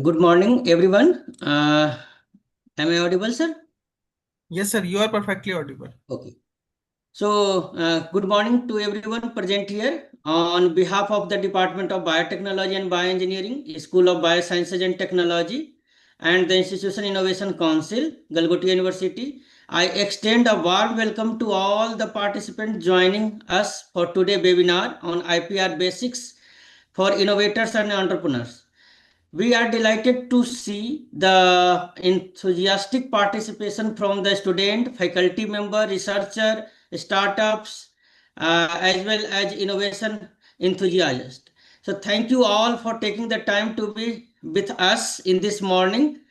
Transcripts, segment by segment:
Good morning, everyone. Am I audible, sir? Yes, sir. You are perfectly audible. Okay. So, good morning to everyone present here. On behalf of the Department of Biotechnology and Bioengineering, School of Biosciences and Technology, and the Institution Innovation Council, Galgoti University, I extend a warm welcome to all the participants joining us for today's webinar on IPR Basics for Innovators and Entrepreneurs. We are delighted to see the enthusiastic participation from the student, faculty member, researcher, startups, as well as innovation enthusiasts. So thank you all for taking the time to be with us in this morning.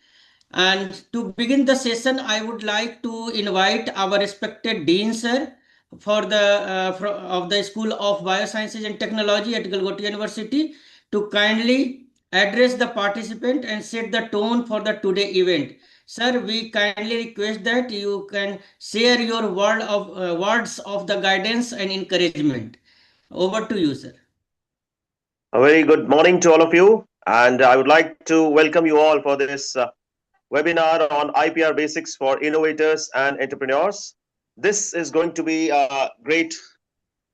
And to begin the session, I would like to invite our respected Dean, sir, of the School of Biosciences and Technology at Galgoti University to kindly address the participant and set the tone for the today event. Sir, we kindly request that you can share your words of the guidance and encouragement. Over to you, sir. A very good morning to all of you, and I would like to welcome you all for this webinar on IPR basics for innovators and entrepreneurs. This is going to be a great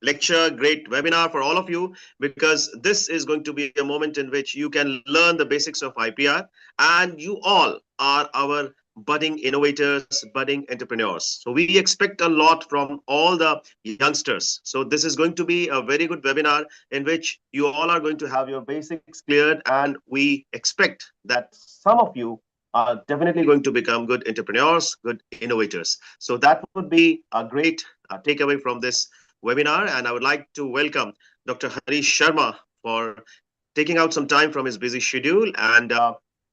lecture, great webinar for all of you, because this is going to be a moment in which you can learn the basics of IPR, and you all are our budding innovators, budding entrepreneurs. So we expect a lot from all the youngsters. So this is going to be a very good webinar in which you all are going to have your basics cleared, and we expect that some of you are definitely going to become good entrepreneurs, good innovators. So that would be a great takeaway from this webinar, and I would like to welcome Dr. Harish Sharma for taking out some time from his busy schedule and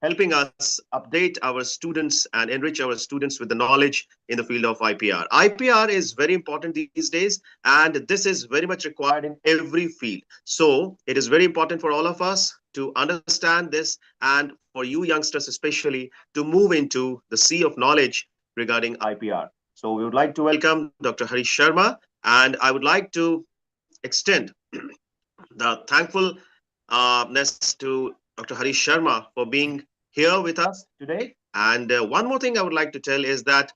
helping us update our students and enrich our students with the knowledge in the field of IPR. IPR is very important these days, and this is very much required in every field. So it is very important for all of us to understand this, and for you youngsters especially, to move into the sea of knowledge regarding IPR. So we would like to welcome Dr. Harish Sharma, and I would like to extend the thankfulness to Dr. Harish Sharma for being here with us today. And one more thing I would like to tell is that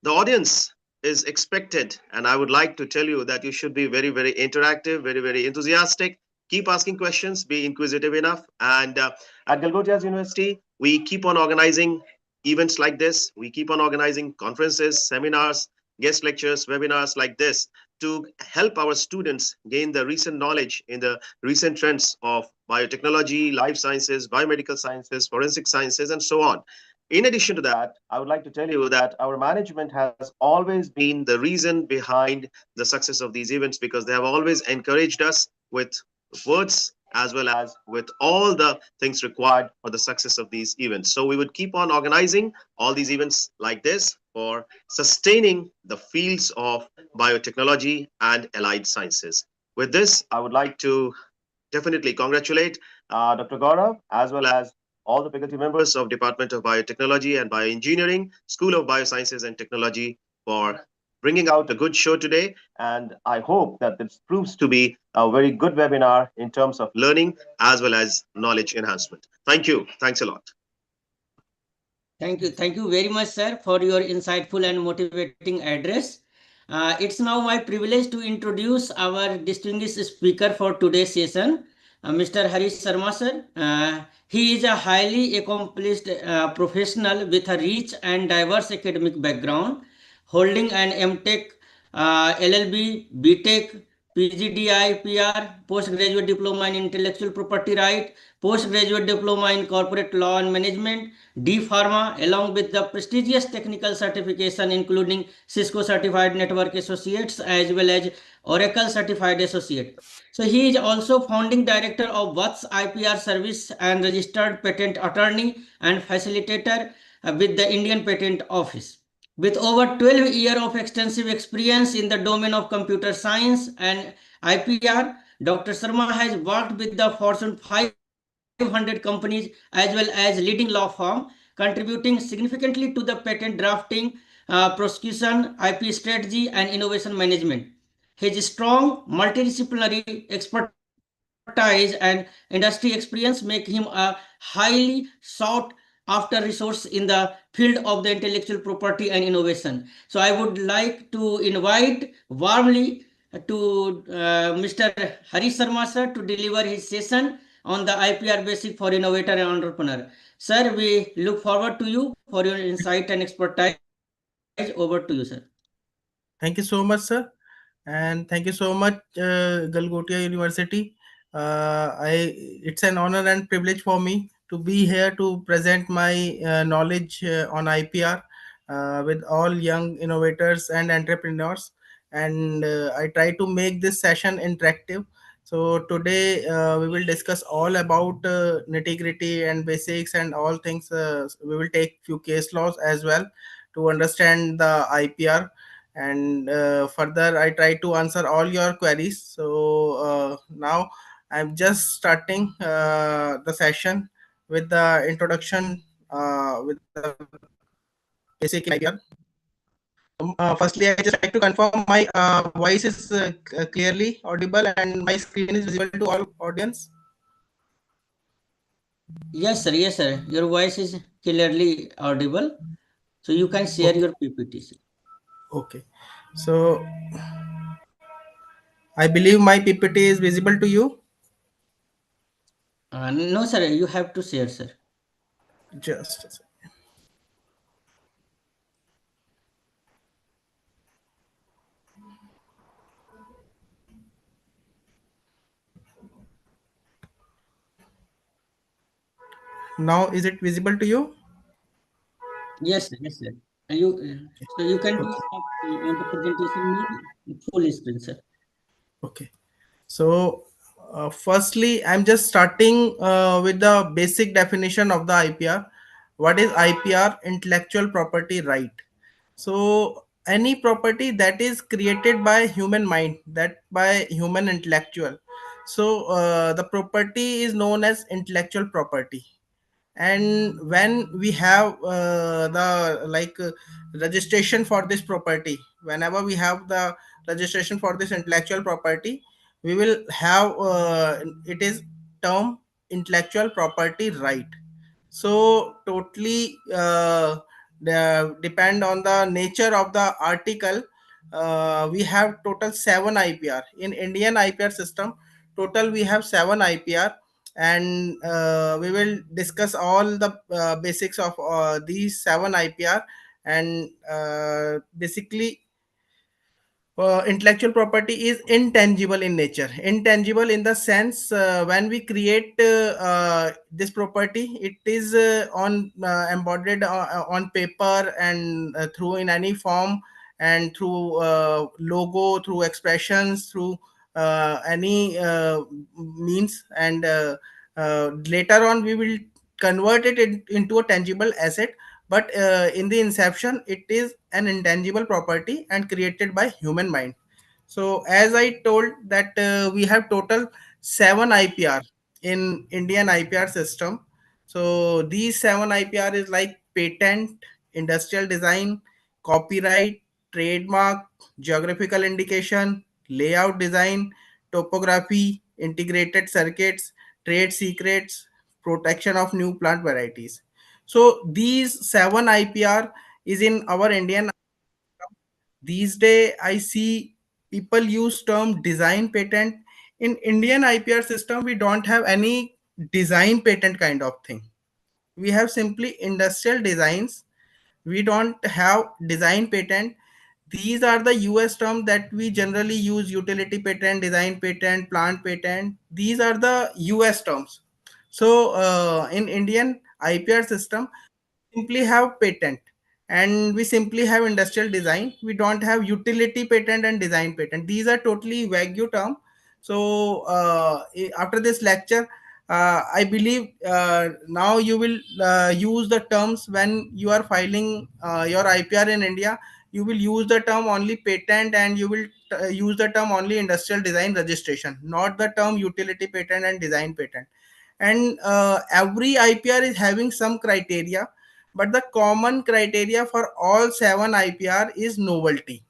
the audience is expected, and I would like to tell you that you should be very, very interactive, very, very enthusiastic. Keep asking questions, be inquisitive enough. And at Galgotias University, we keep on organizing events like this. We keep on organizing conferences, seminars, guest lectures, webinars like this to help our students gain the recent knowledge in the recent trends of biotechnology, life sciences, biomedical sciences, forensic sciences, and so on. In addition to that, I would like to tell you that our management has always been the reason behind the success of these events, because they have always encouraged us with words as well as with all the things required for the success of these events. So we would keep on organizing all these events like this for sustaining the fields of biotechnology and allied sciences. With this, I would like to definitely congratulate Dr. Gaurav, as well as all the faculty members of Department of Biotechnology and Bioengineering, School of Biosciences and Technology, for bringing out a good show today. And I hope that this proves to be a very good webinar in terms of learning as well as knowledge enhancement. Thank you. Thanks a lot. Thank you. Thank you very much, sir, for your insightful and motivating address. It's now my privilege to introduce our distinguished speaker for today's session, Mr. Harish Sharma, sir. He is a highly accomplished professional with a rich and diverse academic background, holding an MTech, LLB, BTech, PGDI, PR, postgraduate diploma in intellectual property right, postgraduate diploma in corporate law and management, D Pharma, along with the prestigious technical certification including Cisco Certified Network Associates as well as Oracle Certified Associate. So he is also founding director of WATS IPR service and registered patent attorney and facilitator with the Indian Patent Office. With over 12 years of extensive experience in the domain of computer science and IPR, Dr. Sharma has worked with the Fortune 500 companies as well as leading law firm, contributing significantly to the patent drafting, prosecution, IP strategy, and innovation management. His strong multidisciplinary expertise and industry experience make him a highly sought after resource in the field of the intellectual property and innovation. So I would like to invite warmly to Mr. Harish Sharma sir to deliver his session on the IPR basic for innovator and entrepreneur. Sir, we look forward to you for your insight and expertise. Over to you, sir. Thank you so much, sir, and thank you so much, Galgotia University. It's an honor and privilege for me to be here to present my knowledge on IPR with all young innovators and entrepreneurs. And I try to make this session interactive. So today we will discuss all about nitty gritty and basics and all things. We will take few case laws as well to understand the IPR, and further I try to answer all your queries. So now I'm just starting the session with the introduction with the basic in IPR. Firstly, I just like to confirm my voice is clearly audible and my screen is visible to all audience. Yes, sir. Yes, sir. Your voice is clearly audible. So you can share Okay. your PPT, sir. Okay. So I believe my PPT is visible to you. No, sir. You have to share, sir. Just a second. Now is it visible to you? Yes, sir. Yes, sir. So you can do stop on the presentation mode full screen, sir. Okay. So, firstly, I'm just starting with the basic definition of the IPR. What is IPR? Intellectual property right. So, any property that is created by human mind, that by human intellectual. So, the property is known as intellectual property. And when we have the registration for this property, whenever we have the registration for this intellectual property, we will have it is term intellectual property right. So totally depend on the nature of the article. We have total 7 IPR in Indian IPR system. Total we have 7 IPR, and we will discuss all the basics of these 7 IPR. And basically, intellectual property is intangible in nature. Intangible in the sense, when we create this property, it is on embodied on paper and through in any form, and through logo, through expressions, through any means. And later on we will convert it into a tangible asset, but in the inception it is an intangible property and created by human mind. So as I told that we have total 7 IPR in Indian IPR system. So these 7 IPR is like patent, industrial design, copyright, trademark, geographical indication, layout design, topography, integrated circuits, trade secrets, protection of new plant varieties. So these 7 IPR is in our Indian. These day I see people use term design patent. In Indian IPR system, we don't have any design patent kind of thing. We have simply industrial designs. We don't have design patent. These are the US term that we generally use: utility patent, design patent, plant patent. These are the US terms. So in Indian IPR system, simply have patent, and we simply have industrial design. We don't have utility patent and design patent. These are totally vague term. So after this lecture, I believe now you will use the terms when you are filing your IPR in India. You will use the term only patent, and you will use the term only industrial design registration, not the term utility patent and design patent. And every IPR is having some criteria, but the common criteria for all 7 IPR is novelty.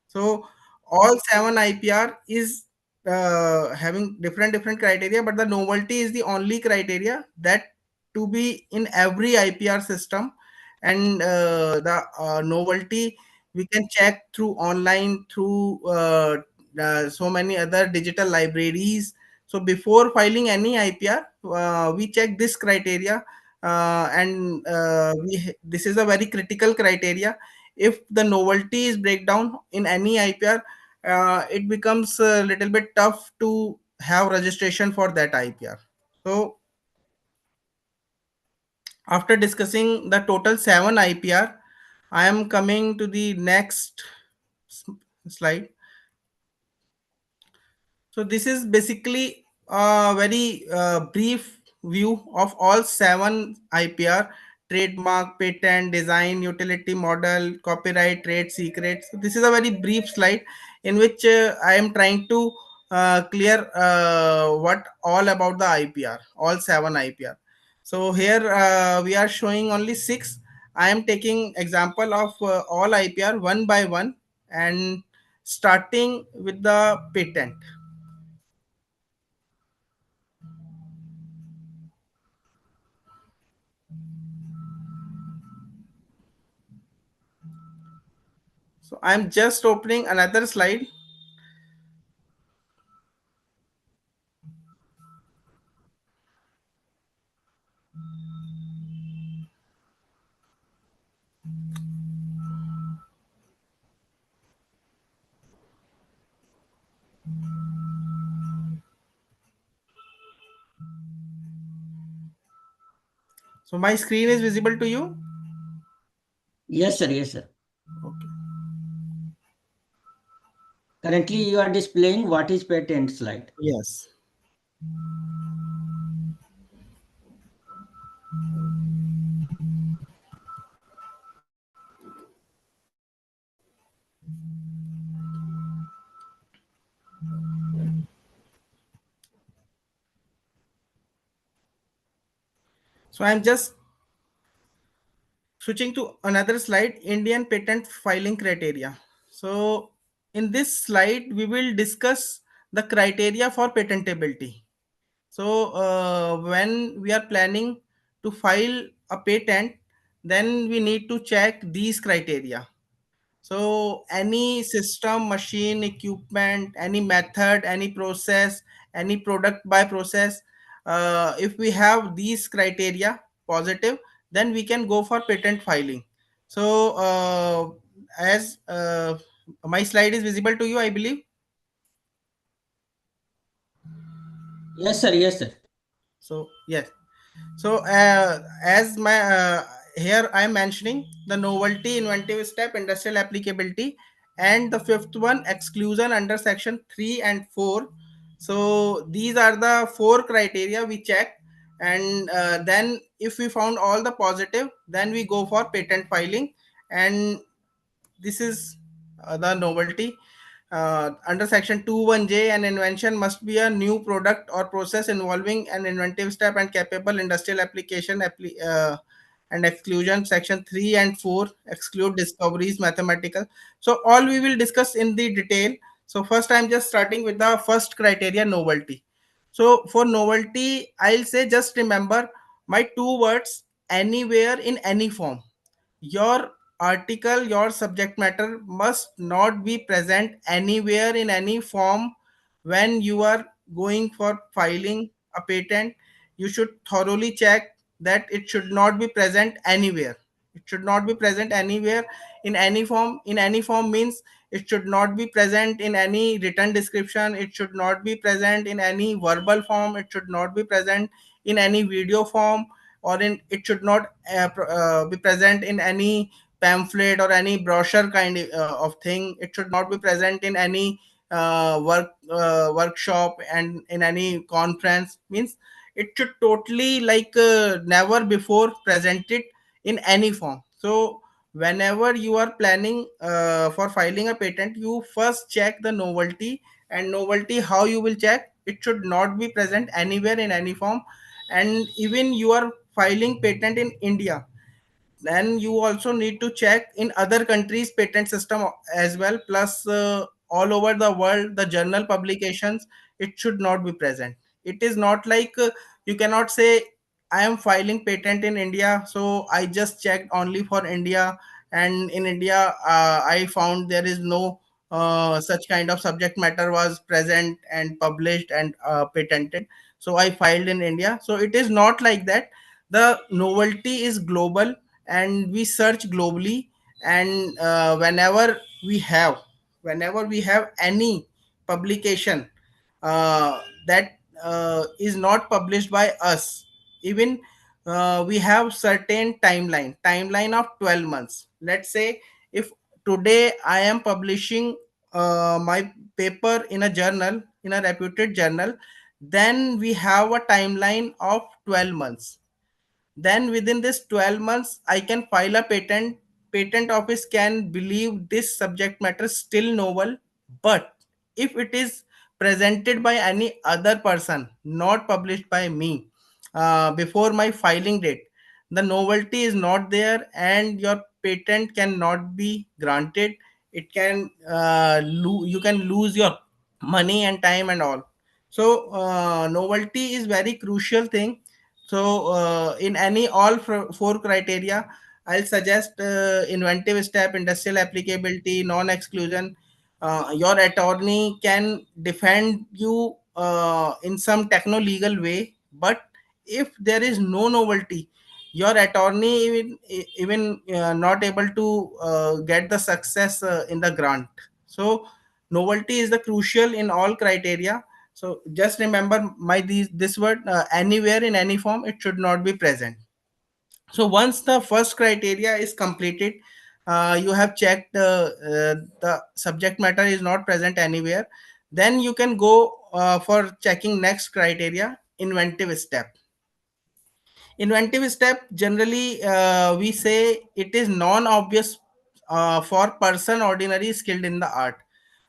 So all 7 IPR is having different criteria, but the novelty is the only criteria that to be in every IPR system. And the novelty we can check through online, through so many other digital libraries. So before filing any IPR, we check this criteria, and this is a very critical criteria. If the novelty is breakdown in any IPR, it becomes a little bit tough to have registration for that IPR. So after discussing the total 7 IPR, I am coming to the next s- slide. So this is basically a very brief view of all 7 IPR: trademark, patent, design, utility model, copyright, trade secrets. So this is a very brief slide in which I am trying to clear what all about the IPR, all 7 IPR. So here we are showing only 6. I am taking example of all IPR one by one, and starting with the patent. So I'm just opening another slide. So my screen is visible to you. Yes, sir. Yes, sir. Okay. Currently, you are displaying what is patent slide. Yes. So I'm just switching to another slide, Indian patent filing criteria. So in this slide, we will discuss the criteria for patentability. So when we are planning to file a patent, then we need to check these criteria. So any system, machine, equipment, any method, any process, any product by process, if we have these criteria positive, then we can go for patent filing. So as my slide is visible to you, I believe. Yes, sir. Yes, sir. So yes. So as my here I am mentioning the novelty, inventive step, industrial applicability, and the fifth one, exclusion under section 3 and 4. So these are the 4 criteria we check, and then if we found all the positive, then we go for patent filing. And this is the novelty. Under section 21J, an invention must be a new product or process involving an inventive step and capable industrial application. And exclusion section 3 and 4 exclude discoveries, mathematical. So all we will discuss in the detail. So first I'm just starting with the first criteria, novelty. So for novelty, I'll say just remember my 2 words: anywhere in any form. Your article, your subject matter must not be present anywhere in any form when you are going for filing a patent. You should thoroughly check that it should not be present anywhere. It should not be present anywhere in any form. In any form means it should not be present in any written description. It should not be present in any verbal form. It should not be present in any video form, or in it should not be present in any pamphlet or any brochure kind of thing. It should not be present in any workshop and in any conference. Means it should totally like never before presented in any form. So whenever you are planning for filing a patent, you first check the novelty. And novelty, how you will check? It should not be present anywhere in any form. And even you are filing patent in India, then you also need to check in other countries patent system as well. Plus all over the world, the journal publications, it should not be present. It is not like you cannot say I am filing patent in India, so I just checked only for India, and in India, I found there is no such kind of subject matter was present and published and patented. So I filed in India. So it is not like that. The novelty is global, and we search globally, and whenever we have any publication that is not published by us, even we have certain timeline of 12 months. Let's say if today I am publishing my paper in a journal, in a reputed journal, then we have a timeline of 12 months. Then within this 12 months I can file a patent. Patent office can believe this subject matter is still novel, but if it is presented by any other person, not published by me, before my filing date, the novelty is not there and your patent cannot be granted. It can you can lose your money and time and all. So novelty is very crucial thing. So in any all four criteria, I'll suggest inventive step, industrial applicability, non-exclusion. Your attorney can defend you in some techno legal way, but if there is no novelty, your attorney even not able to get the success in the grant. So novelty is the crucial in all criteria. So just remember this word, anywhere in any form it should not be present. So once the first criteria is completed, you have checked the subject matter is not present anywhere, then you can go for checking next criteria, inventive step. Inventive step, generally we say it is non-obvious for person ordinary skilled in the art.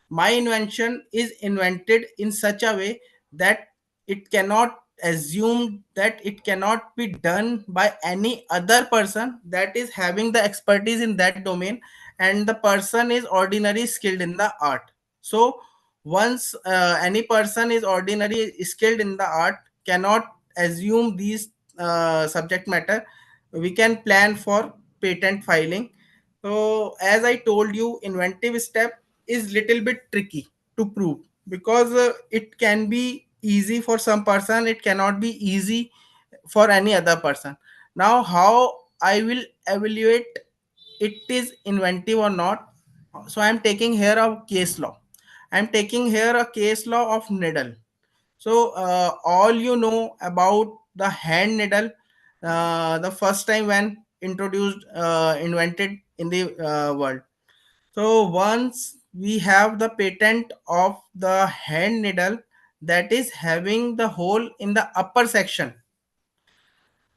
My invention is invented in such a way that it cannot assume that it cannot be done by any other person that is having the expertise in that domain, and the person is ordinary skilled in the art. So once any person is ordinary skilled in the art cannot assume these subject matter, we can plan for patent filing. So as I told you, inventive step is little bit tricky to prove, because it can be easy for some person, it cannot be easy for any other person. Now how I will evaluate it is inventive or not? So I am taking here a case law. I am taking here a case law of needle. So all you know about the hand needle, the first time when introduced, invented in the world. So once we have the patent of the hand needle that is having the hole in the upper section,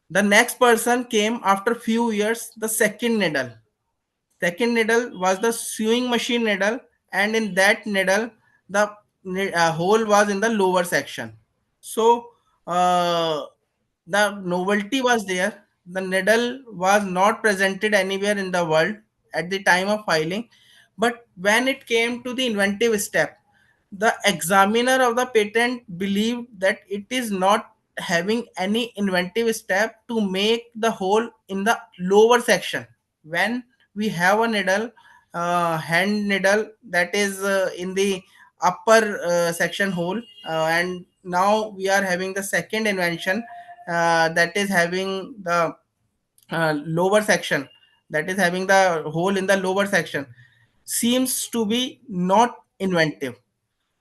the next person came after few years, the second needle. Second needle was the sewing machine needle, and in that needle, the hole was in the lower section. So uh, the novelty was there. The needle was not presented anywhere in the world at the time of filing, but when it came to the inventive step, the examiner of the patent believed that it is not having any inventive step to make the hole in the lower section. When we have a needle, hand needle that is in the upper section hole, and now we are having the second invention that is having the lower section, that is having the hole in the lower section, seems to be not inventive.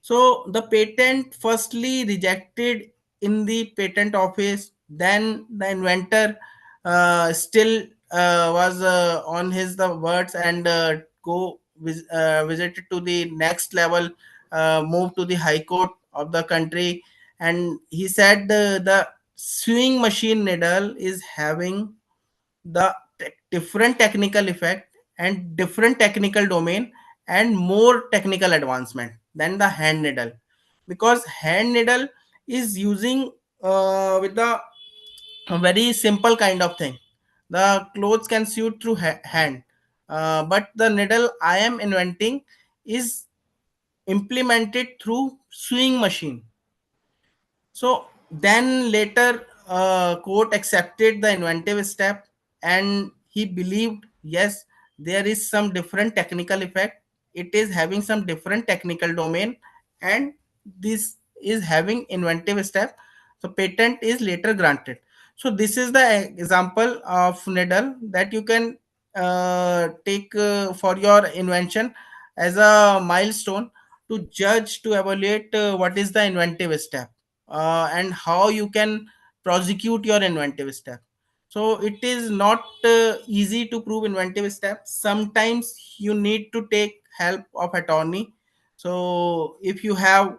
So the patent firstly rejected in the patent office, then the inventor still was on his the words and visited to the next level, moved to the high court of the country, and he said the sewing machine needle is having the different technical effect and different technical domain and more technical advancement than the hand needle, because hand needle is using with the a very simple kind of thing. The clothes can sew through hand, but the needle I am inventing is implemented through sewing machine. So then later court accepted the inventive step, and he believed, yes, there is some different technical effect, it is having some different technical domain, and this is having inventive step, so patent is later granted. So this is the example of needle that you can take for your invention as a milestone to judge, to evaluate what is the inventive step, and how you can prosecute your inventive step. So it is not easy to prove inventive step. Sometimes you need to take help of attorney. So if you have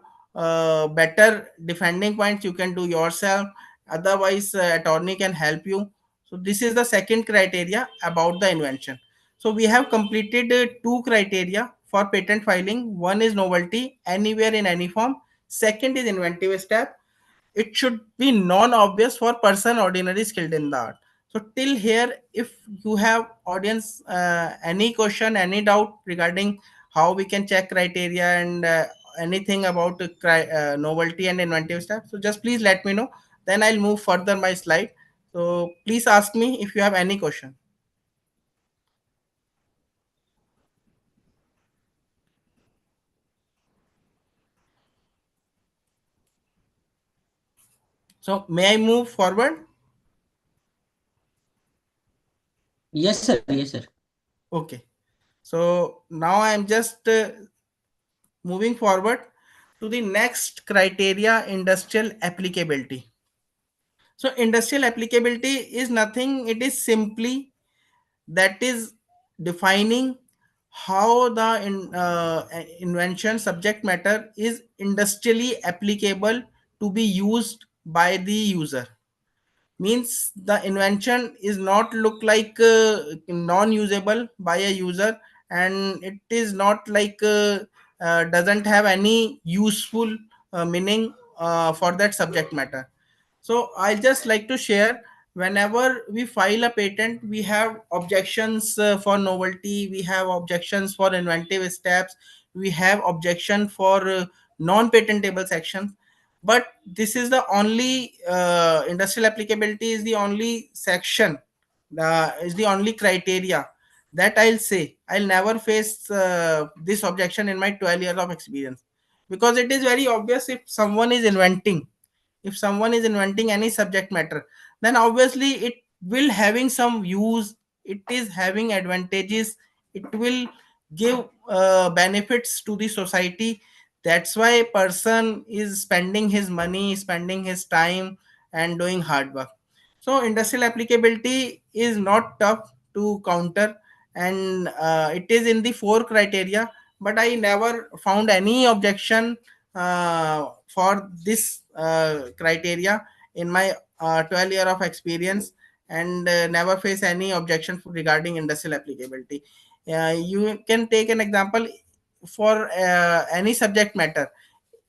better defending points, you can do yourself. Otherwise, attorney can help you. So this is the second criteria about the invention. So we have completed two criteria for patent filing. One is novelty, anywhere in any form. Second is inventive step. It should be non-obvious for person ordinary skilled in the art. So till here, if you have audience any question, any doubt regarding how we can check criteria, and anything about novelty and inventive step, so just please let me know, then I'll move further my slide. So please ask me if you have any question. So may I move forward? Yes, sir. Yes, sir. Okay. So now I am just moving forward to the next criteria, industrial applicability. So industrial applicability is nothing, it is simply that is defining how the invention subject matter is industrially applicable to be used by the user. Means the invention is not look like non-usable by a user, and it is not like doesn't have any useful meaning for that subject matter. So I just like to share, whenever we file a patent, we have objections for novelty, we have objections for inventive steps, we have objection for non-patentable sections. But this is the only industrial applicability is the only section, is the only criteria that I'll say I'll never face this objection in my 12 years of experience. Because it is very obvious, if someone is inventing any subject matter, then obviously it will having some use, it is having advantages, it will give benefits to the society. That's why a person is spending his money, spending his time, and doing hard work. So industrial applicability is not tough to counter, and it is in the four criteria. But I never found any objection for this criteria in my 12 year of experience, and never face any objection regarding industrial applicability. You can take an example for any subject matter.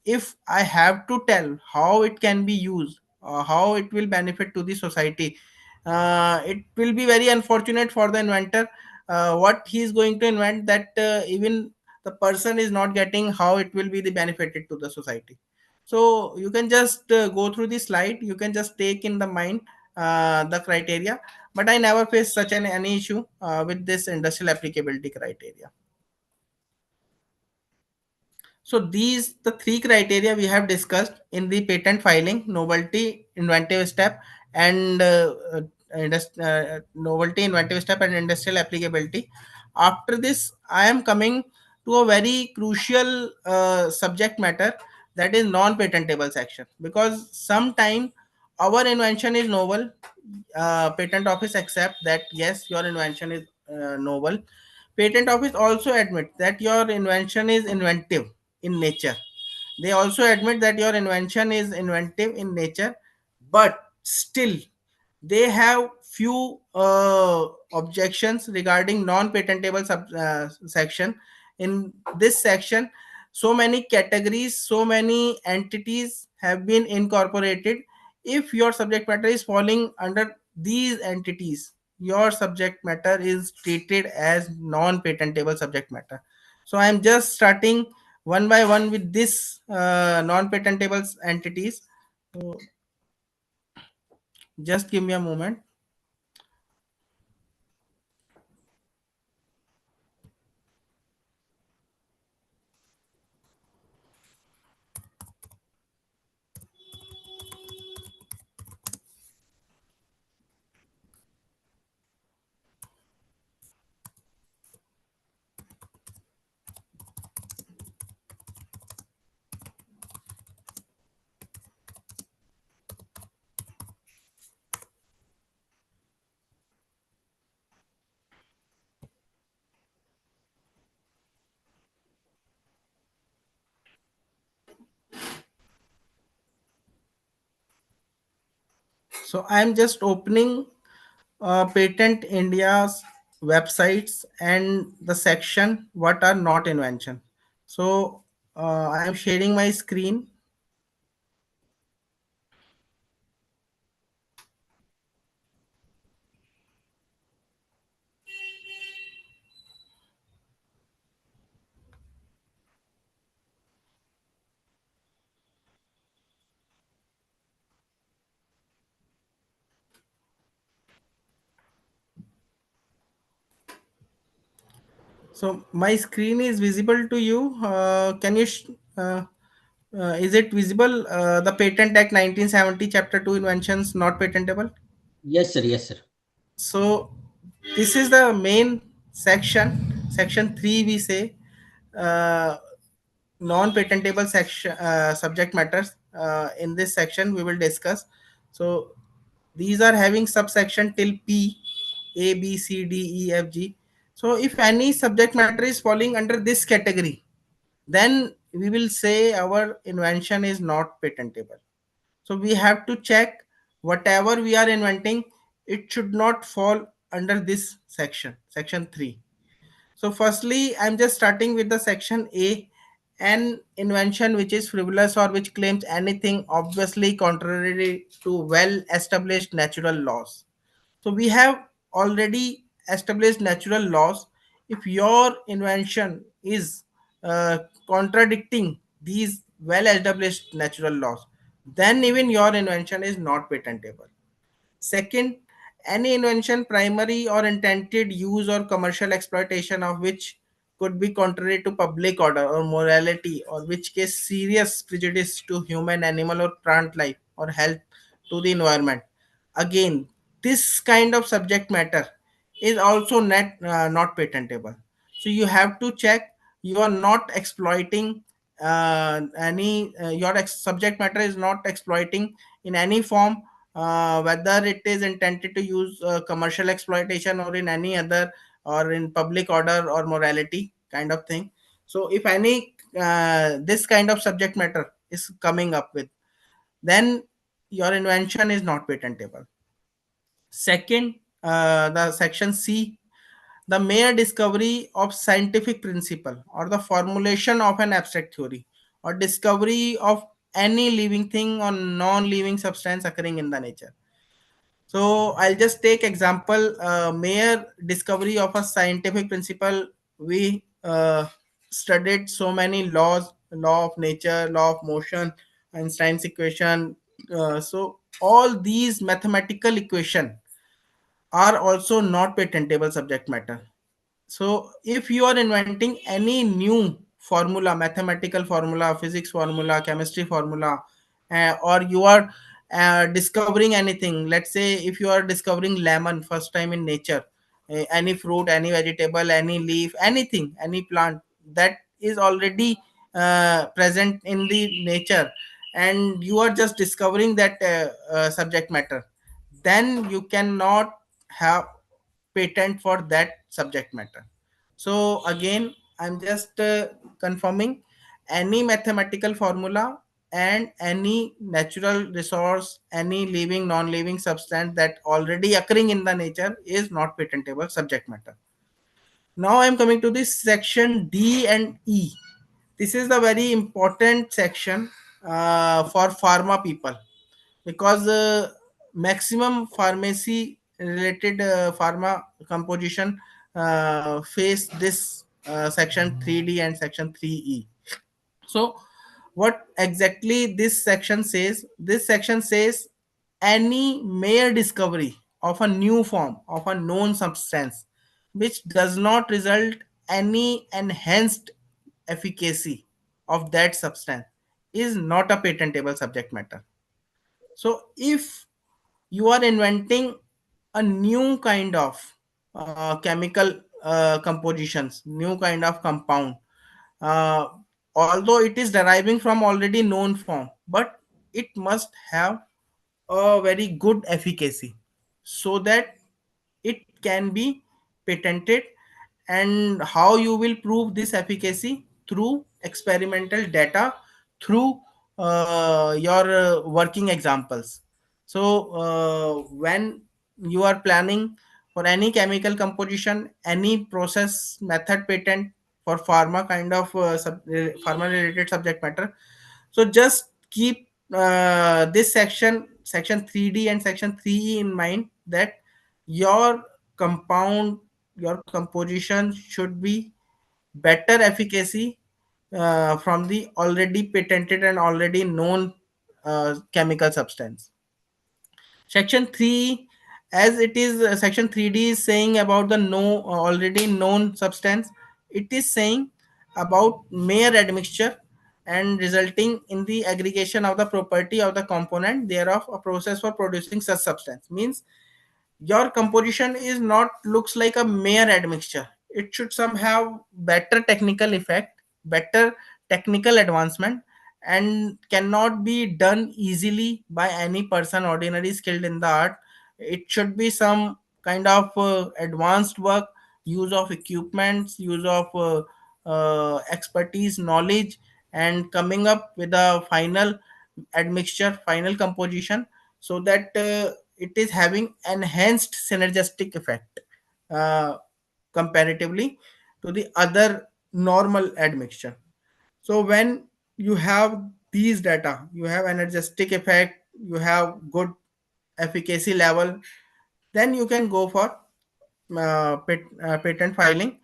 If I have to tell how it can be used, how it will benefit to the society, it will be very unfortunate for the inventor. What he is going to invent, that even the person is not getting how it will be the benefited to the society. So you can just go through the slide, you can just take in the mind the criteria. But I never faced such any issue with this industrial applicability criteria. So these the three criteria we have discussed in the patent filing: novelty, inventive step, and novelty, inventive step, and industrial applicability. After this, I am coming to a very crucial subject matter, that is non-patentable section. Because sometime our invention is novel, patent office accept that yes, your invention is novel. Patent office also admit that your invention is inventive in nature. They also admit that your invention is inventive in nature, but still they have few objections regarding non-patentable section. In this section, so many categories, so many entities have been incorporated. If your subject matter is falling under these entities, your subject matter is treated as non-patentable subject matter. So I am just starting one by one with this non-patentable entities. So Just give me a moment. So I'm just opening Patent India's websites and the section what are not invention. So I am sharing my screen. So my screen is visible to you. Can you? Uh, is it visible? The Patent Act 1970, Chapter 2, inventions not patentable. Yes, sir. Yes, sir. So this is the main section. Section 3 we say uh, non-patentable section subject matters. In this section we will discuss. So these are having subsection till P, A, B, C, D, E, F, G. So if any subject matter is falling under this category, then we will say our invention is not patentable. So we have to check whatever we are inventing, it should not fall under this section, section 3. So firstly, I'm just starting with the section A, an invention which is frivolous or which claims anything obviously contrary to well established natural laws. So we have already established natural laws. If your invention is uh, contradicting these well established natural laws, then even your invention is not patentable. Second, any invention, primary or intended use or commercial exploitation of which could be contrary to public order or morality, or which cause serious prejudice to human, animal, or plant life or health to the environment. Again, this kind of subject matter is also not patentable. So you have to check you are not exploiting any your subject matter is not exploiting in any form, whether it is intended to use commercial exploitation or in any other or in public order or morality kind of thing. So if any this kind of subject matter is coming up with, then your invention is not patentable. Second, the section C, the mere discovery of scientific principle or the formulation of an abstract theory or discovery of any living thing or non-living substance occurring in the nature. So I'll just take example, mere discovery of a scientific principle. We studied so many laws, law of nature, law of motion, Einstein's equation. So all these mathematical equation are also not patentable subject matter. So if you are inventing any new formula, mathematical formula, physics formula, chemistry formula, or you are discovering anything, let's say if you are discovering lemon first time in nature, any fruit, any vegetable, any leaf, anything, any plant that is already present in the nature, and you are just discovering that subject matter, then you cannot have patent for that subject matter. So again, I'm just confirming any mathematical formula and any natural resource, any living, non-living substance that already occurring in the nature is not patentable subject matter. Now I'm coming to this section D and E. This is the very important section for pharma people, because maximum pharmacy related pharma composition face this section 3D and section 3E. So what exactly this section says? This section says any mere discovery of a new form of a known substance which does not result any enhanced efficacy of that substance is not a patentable subject matter. So if you are inventing a new kind of chemical compositions, new kind of compound, uh, although it is deriving from already known form, but it must have a very good efficacy so that it can be patented. And how you will prove this efficacy? Through experimental data, through your working examples. So when you are planning for any chemical composition, any process method patent for pharma kind of pharma related subject matter, so just keep this section 3D and section 3E in mind, that your compound, your composition should be better efficacy from the already patented and already known chemical substance. Section 3, as it is section 3D is saying about the no already known substance, it is saying about mere admixture and resulting in the aggregation of the property of the component thereof, a process for producing such substance. Means your composition is not looks like a mere admixture. It should somehow better technical effect, better technical advancement, and cannot be done easily by any person ordinary skilled in the art. It should be some kind of advanced work, use of equipments, use of expertise, knowledge, and coming up with a final admixture, final composition, so that it is having enhanced synergistic effect uh, comparatively to the other normal admixture. So when you have these data, you have energistic effect, you have good efficacy level, then you can go for patent filing,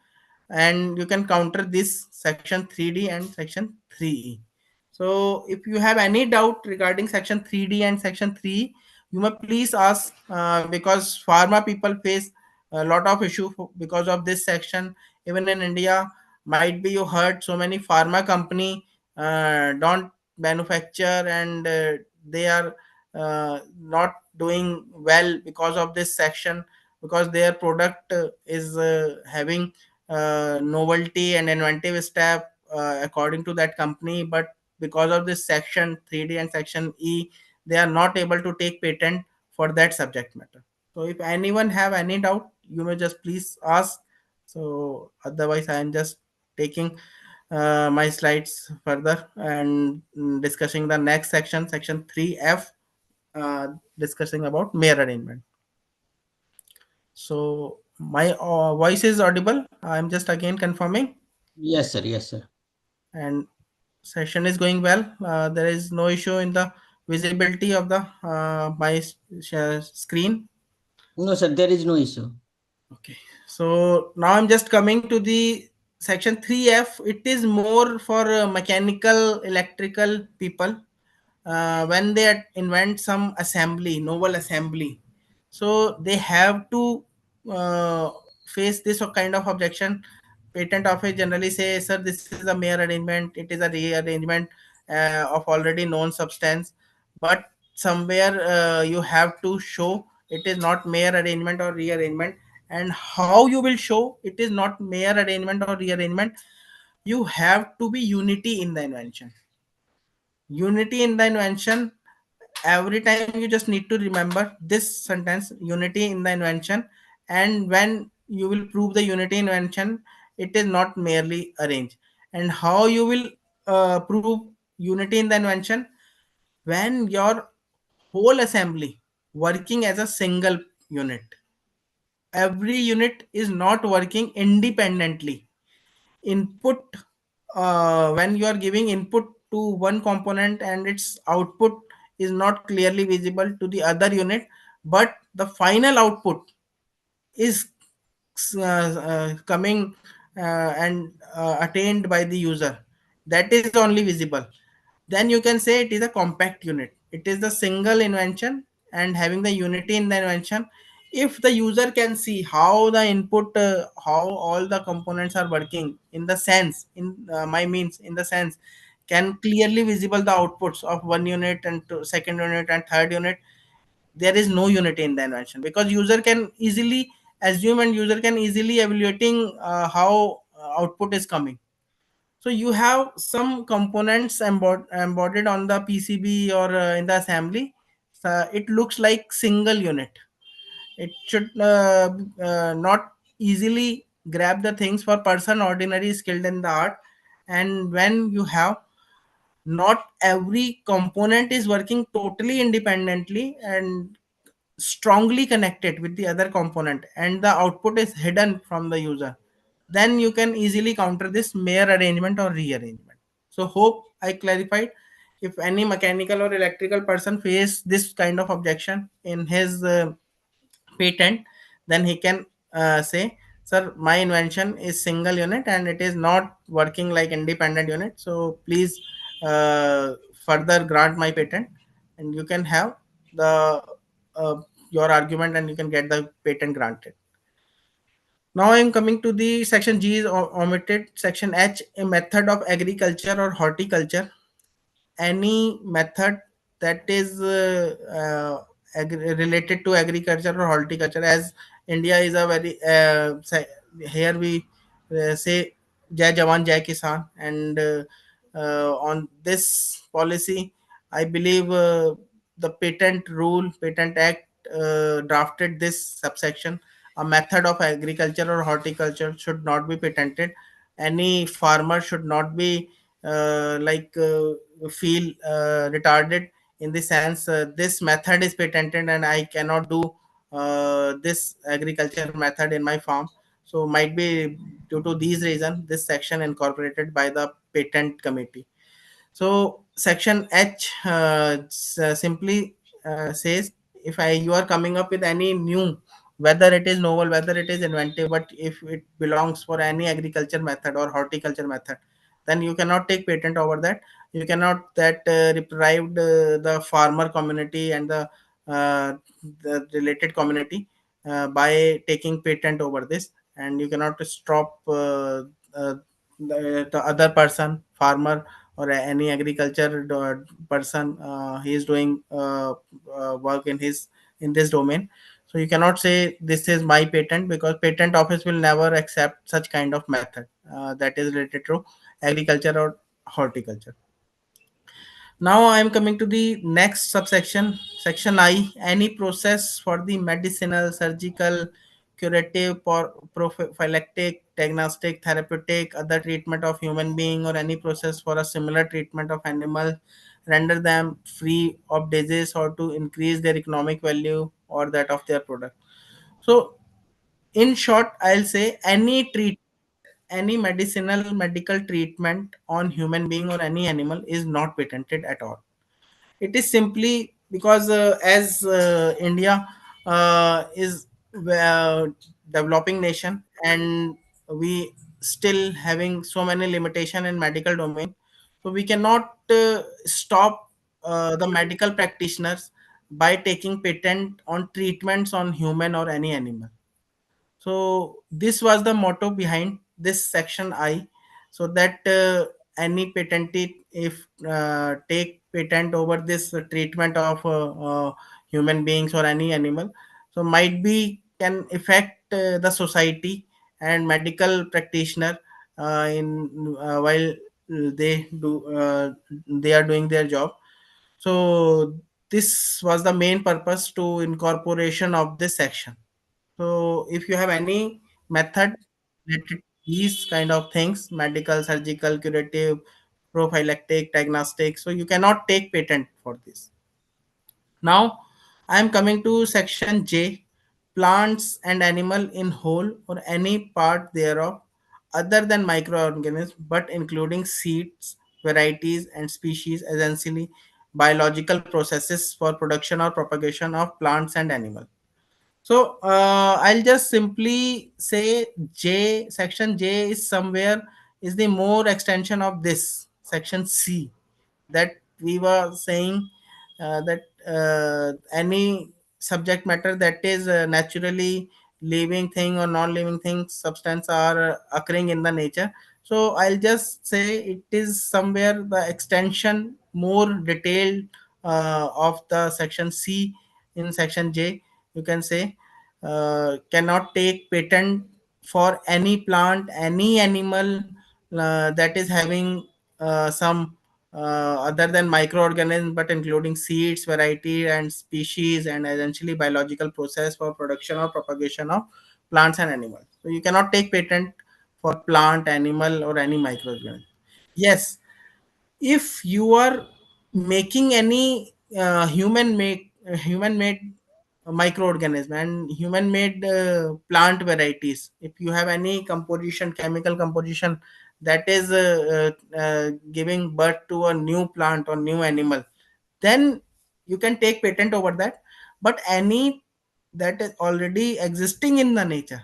and you can counter this section 3D and section 3E. So if you have any doubt regarding section 3D and section 3, you may please ask, because pharma people face a lot of issue because of this section. Even in India, might be you heard so many pharma company don't manufacture, and they are not doing well because of this section, because their product is having novelty and inventive step according to that company, but because of this section 3D and section E, they are not able to take patent for that subject matter. So if anyone have any doubt, you may just please ask. So otherwise, I am just taking my slides further and discussing the next section, section 3F, uh, discussing about mere arrangement. So my voice is audible. I'm just again confirming, Yes, sir. Yes, sir. and session is going well. There is no issue in the visibility of the my screen. No, sir, there is no issue. Okay. So now I'm just coming to the section 3F. It is more for mechanical, electrical people when they invent some assembly, novel assembly. So they have to uh, face this kind of objection. Patent office generally say, sir, this is a mere arrangement, it is a rearrangement of already known substance. But somewhere you have to show it is not mere arrangement or rearrangement. And how you will show it is not mere arrangement or rearrangement? You have to be unity in the invention. Unity in the invention, every time you just need to remember this sentence, unity in the invention. And when you will prove the unity invention, it is not merely arranged. And how you will prove unity in the invention? When your whole assembly working as a single unit, every unit is not working independently. Input, when you are giving input to one component and its output is not clearly visible to the other unit, but the final output is coming and attained by the user, that is only visible, then you can say it is a compact unit. It is the single invention and having the unity in the invention, if the user can see how the input, how all the components are working in the sense, in my means in the sense, can clearly visible the outputs of one unit and second unit and third unit, there is no unity in the invention, because user can easily assume and user can easily evaluating how output is coming. So you have some components embodied on the PCB or in the assembly. So it looks like single unit. It should not easily grab the things for person ordinary skilled in the art. And when you have, not every component is working totally independently and strongly connected with the other component, and the output is hidden from the user, then you can easily counter this mere arrangement or rearrangement. So hope I clarified. If any mechanical or electrical person face this kind of objection in his patent, then he can say, sir, my invention is single unit and it is not working like independent unit, so please uh, further grant my patent, and you can have the uh, your argument and you can get the patent granted. Now I am coming to the section G is omitted. Section H, a method of agriculture or horticulture. Any method that is related to agriculture or horticulture, as India is a very here we say jai jawan jai kisan, and on this policy I believe the patent rule, patent act drafted this subsection: a method of agriculture or horticulture should not be patented. Any farmer should not be feel retarded in the sense this method is patented and I cannot do this agriculture method in my farm. So might be due to these reasons this section incorporated by the patent committee. So section H simply says, if you are coming up with any new, whether it is novel, whether it is inventive, but if it belongs for any agriculture method or horticulture method, then you cannot take patent over that. You cannot that deprived the farmer community and the related community by taking patent over this, and you cannot stop the other person, farmer or any agriculture person, he is doing work in his in this domain. So you cannot say this is my patent, because patent office will never accept such kind of method that is related to agriculture or horticulture. Now I am coming to the next subsection, section I. Any process for the medicinal, surgical, curative, prophylactic, diagnostic, therapeutic, other treatment of human being, or any process for a similar treatment of animal, render them free of disease or to increase their economic value or that of their product. So in short, I'll say any medical treatment on human being or any animal is not patented at all. It is simply because as India is a developing nation, and we still having so many limitation in medical domain, so we cannot stop the medical practitioners by taking patent on treatments on human or any animal. So this was the motto behind this section I, so that any patentee, if take patent over this treatment of human beings or any animal, so might be can affect the society and medical practitioner in while they are doing their job. So this was the main purpose to incorporation of this section. So if you have any method related to these kind of things, medical, surgical, curative, prophylactic, diagnostic, so you cannot take patent for this. Now I am coming to section J, plants and animal in whole or any part thereof other than microorganisms, but including seeds, varieties and species, essentially biological processes for production or propagation of plants and animals. So I'll just simply say J, section J is somewhere is the more extension of this section C, that we were saying that any subject matter that is naturally living thing or non-living thing substance are occurring in the nature. So I'll just say it is somewhere the extension more detailed of the section C in section J. You can say cannot take patent for any plant, any animal that is having some other than microorganisms, but including seeds, variety, and species, and essentially biological process for production or propagation of plants and animals. So you cannot take patent for plant, animal, or any microorganism. Yes, if you are making any human made microorganism and human made plant varieties, if you have any composition, chemical composition that is giving birth to a new plant or new animal, then you can take patent over that. But any that is already existing in the nature,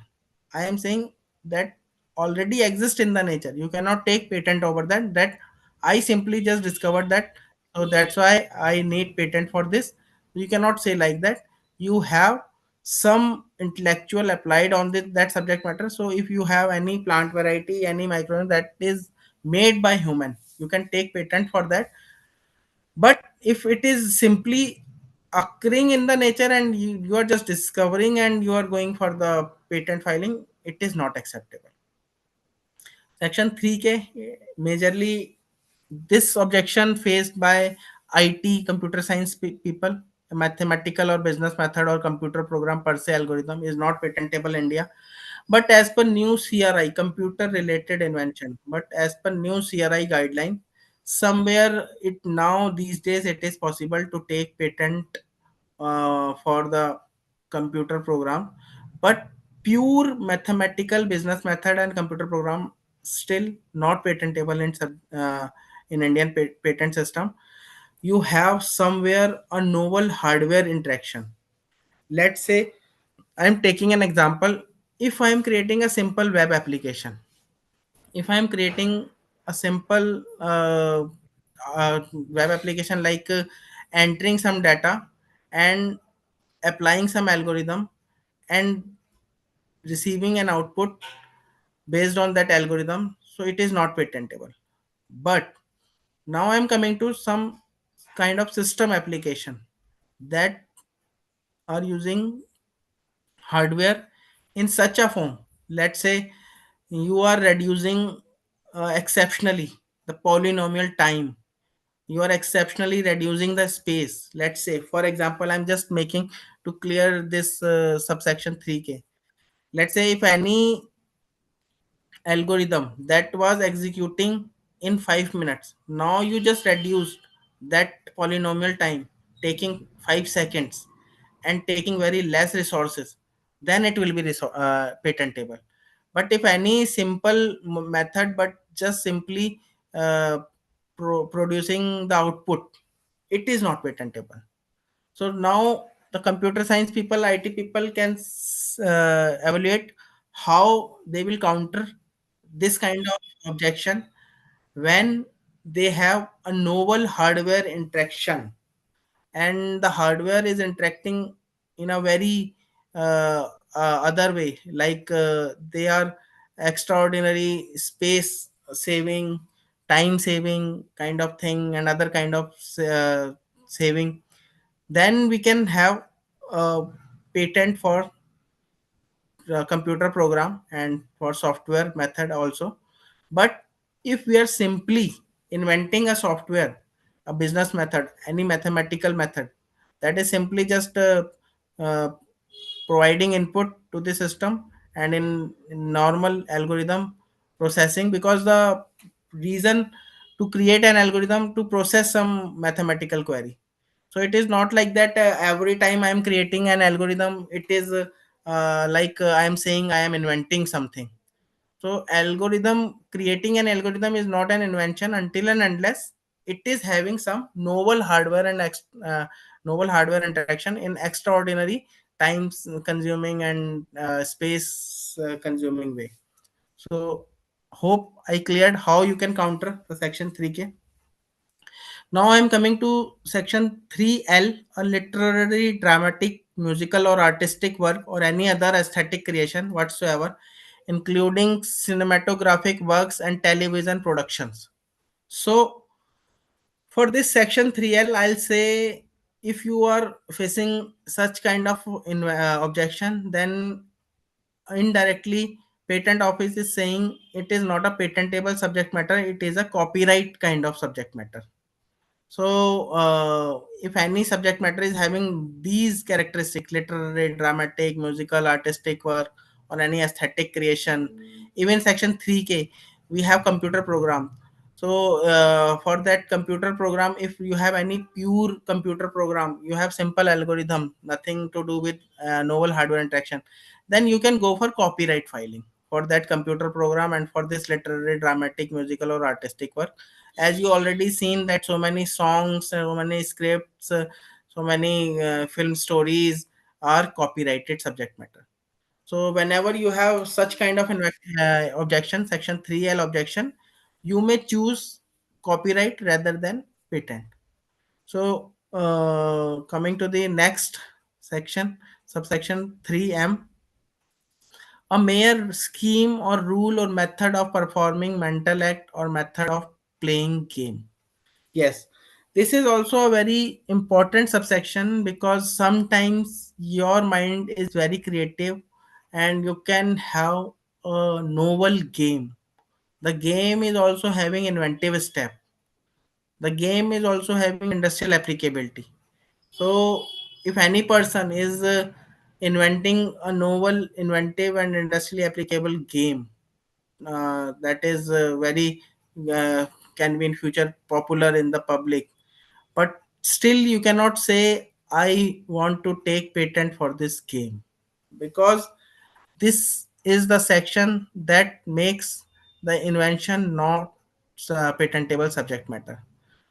I am saying that already exist in the nature, you cannot take patent over that I simply just discovered that, so that's why I need patent for this. You cannot say like that. You have some intellectual applied on that subject matter. So if you have any plant variety, any microorganism that is made by human, you can take patent for that. But if it is simply occurring in the nature and you are just discovering and you are going for the patent filing, it is not acceptable. Section 3K, majorly this objection faced by IT, computer science people, a mathematical or business method or computer program per se algorithm is not patentable in India. But as per new CRI, computer related invention, but as per new CRI guideline, somewhere it now these days it is possible to take patent for the computer program. But pure mathematical business method and computer program still not patentable in Indian patent system. You have somewhere a novel hardware interaction. Let's say I'm taking an example. If I'm creating a simple web application, if I'm creating a simple web application like entering some data and applying some algorithm and receiving an output based on that algorithm, so it is not patentable. But now I'm coming to some kind of system application that are using hardware in such a form. Let's say you are reducing exceptionally the polynomial time, you are exceptionally reducing the space. Let's say for example, I'm just making to clear this subsection 3K. Let's say if any algorithm that was executing in 5 minutes, now you just reduced that polynomial time, taking 5 seconds and taking very less resources, then it will be patentable. But if any simple method but just simply uh, producing the output, it is not patentable. So now the computer science people, IT people can evaluate how they will counter this kind of objection when they have a novel hardware interaction and the hardware is interacting in a very other way, like they are extraordinary space saving, time saving kind of thing and other kind of saving, then we can have a patent for computer program and for software method also. But if we are simply inventing a software, a business method, any mathematical method that is simply just uh, providing input to the system and in normal algorithm processing, because the reason to create an algorithm to process some mathematical query. So it is not like that every time I am creating an algorithm it is like I am saying I am inventing something. So algorithm, creating an algorithm is not an invention until and unless it is having some novel hardware and novel hardware interaction in extraordinary times consuming and space consuming way. So hope I cleared how you can counter the section 3K. Now I'm coming to section 3L, a literary, dramatic, musical, or artistic work or any other aesthetic creation whatsoever, including cinematographic works and television productions. So, for this section 3L, I'll say if you are facing such kind of objection, then indirectly patent office is saying it is not a patentable subject matter, it is a copyright kind of subject matter. So, if any subject matter is having these characteristics, literary, dramatic, musical, artistic work, or any aesthetic creation, even section 3K, we have computer program. So, for that computer program, if you have any pure computer program, you have simple algorithm, nothing to do with novel hardware interaction, then you can go for copyright filing for that computer program and for this literary, dramatic, musical, or artistic work. As you already seen that so many songs, so many scripts, so many film stories are copyrighted subject matter. So whenever you have such kind of objection, section 3L objection, you may choose copyright rather than patent. So coming to the next section, subsection 3M, a mere scheme or rule or method of performing mental act or method of playing game. Yes, this is also a very important subsection because sometimes your mind is very creative and you can have a novel game. The game is also having inventive step. The game is also having industrial applicability. So, if any person is inventing a novel, inventive, and industrially applicable game that is very uh, can be in future popular in the public, but still you cannot say I want to take patent for this game because this is the section that makes the invention not patentable subject matter.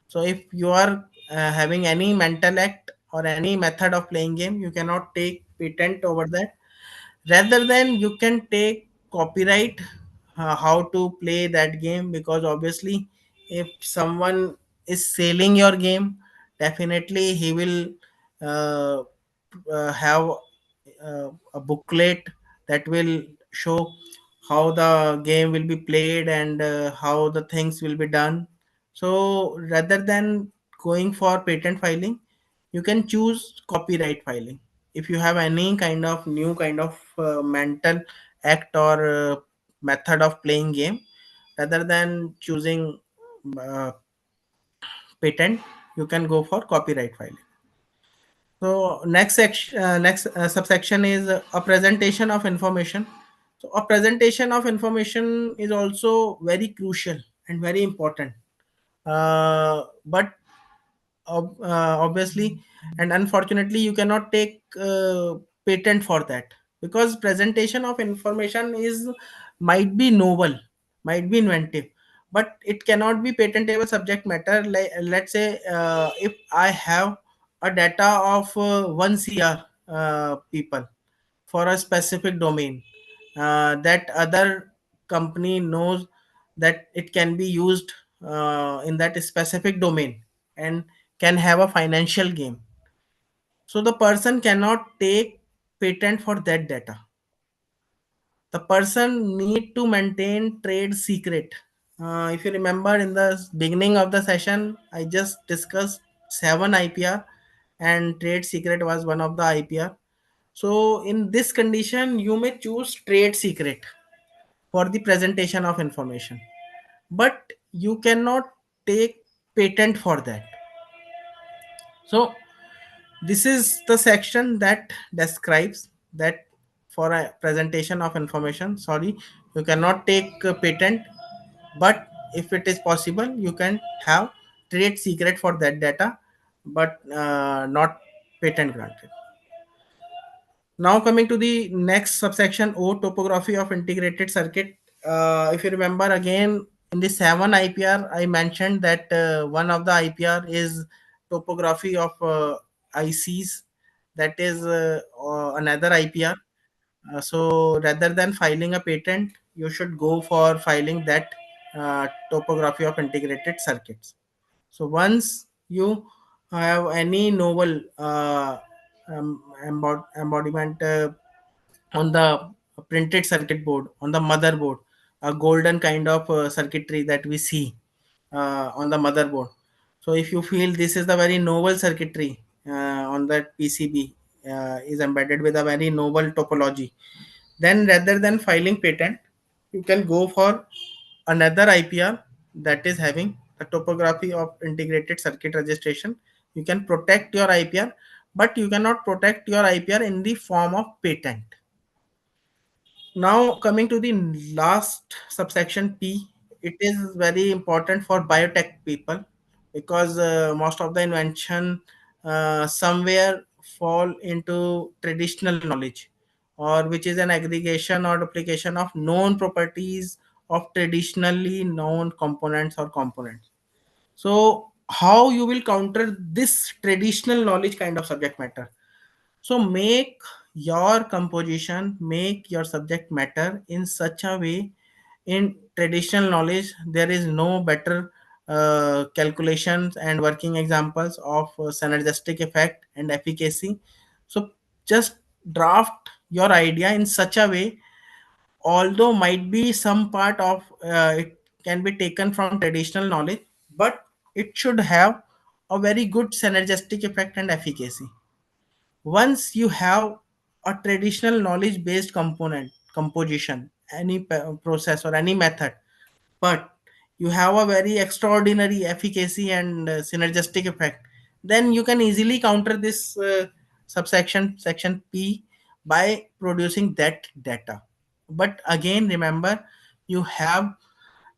So if you are having any mental act or any method of playing game, you cannot take patent over that. Rather than you can take copyright how to play that game, because obviously if someone is selling your game, definitely he will uh, have a booklet that will show how the game will be played and how the things will be done. So rather than going for patent filing, you can choose copyright filing. If you have any kind of new kind of mental act or method of playing game, rather than choosing uh, patent, you can go for copyright filing. So next section, next subsection is a presentation of information. So a presentation of information is also very crucial and very important. But obviously and unfortunately, you cannot take patent for that because presentation of information is might be novel, might be inventive, but it cannot be patentable subject matter. Like let's say if I have a data of 1 cr people for a specific domain, that other company knows that it can be used in that specific domain and can have a financial gain. So the person cannot take patent for that data. The person need to maintain trade secret. If you remember in the beginning of the session, I just discussed 7 IPR and trade secret was one of the IPR. So in this condition, you may choose trade secret for the presentation of information, but you cannot take patent for that. So this is the section that describes that for a presentation of information, sorry, you cannot take a patent, but if it is possible, you can have trade secret for that data, but not patent granted. Now coming to the next subsection O, topography of integrated circuit. If you remember again in the 7 IPR, I mentioned that one of the IPR is topography of ICs. That is another IPR. So rather than filing a patent, you should go for filing that topography of integrated circuits. So once you have any novel embodiment on the printed circuit board, on the motherboard, a golden kind of circuitry that we see on the motherboard. So if you feel this is the very novel circuitry on that PCB is embedded with a very novel topology, then rather than filing patent, you can go for another IPR that is having the topography of integrated circuit registration. You can protect your IPR, but you cannot protect your IPR in the form of patent. Now, coming to the last subsection P, it is very important for biotech people because most of the invention somewhere fall into traditional knowledge, or which is an aggregation or duplication of known properties of traditionally known components or components. So, how you will counter this traditional knowledge kind of subject matter? So make your composition, make your subject matter in such a way. In traditional knowledge, there is no better calculations and working examples of synergistic effect and efficacy. So just draft your idea in such a way, although might be some part of it can be taken from traditional knowledge, but it should have a very good synergistic effect and efficacy. Once you have a traditional knowledge based component composition, any process or any method, but you have a very extraordinary efficacy and synergistic effect, then you can easily counter this subsection section P by producing that data. But again, remember, you have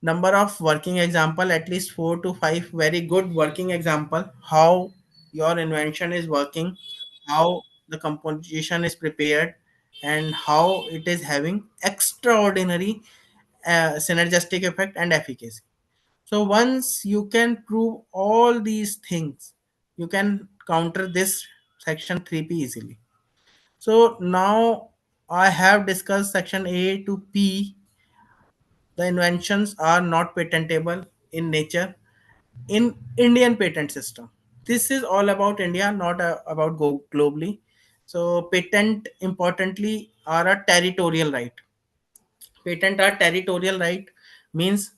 number of working example, at least 4 to 5 very good working example, how your invention is working, how the composition is prepared, and how it is having extraordinary synergistic effect and efficacy. So once you can prove all these things, you can counter this section 3P easily. So now I have discussed section A to P. The inventions are not patentable in nature in Indian patent system. This is all about India, not about globally. So patent importantly are a territorial right. Patent are territorial right means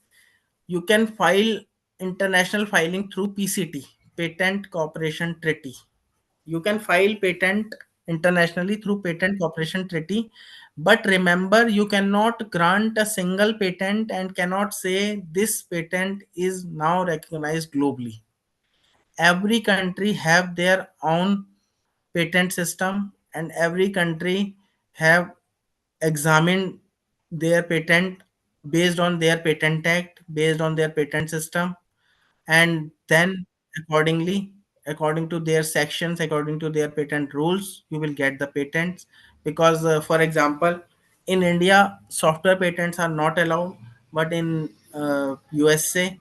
you can file international filing through PCT, Patent Cooperation Treaty. You can file patent internationally through Patent Cooperation Treaty, but remember, you cannot grant a single patent and cannot say this patent is now recognized globally. Every country have their own patent system, and every country have examined their patent based on their patent act, based on their patent system, and then accordingly, according to their sections, according to their patent rules, you will get the patents. Because for example, in India software patents are not allowed, but in USA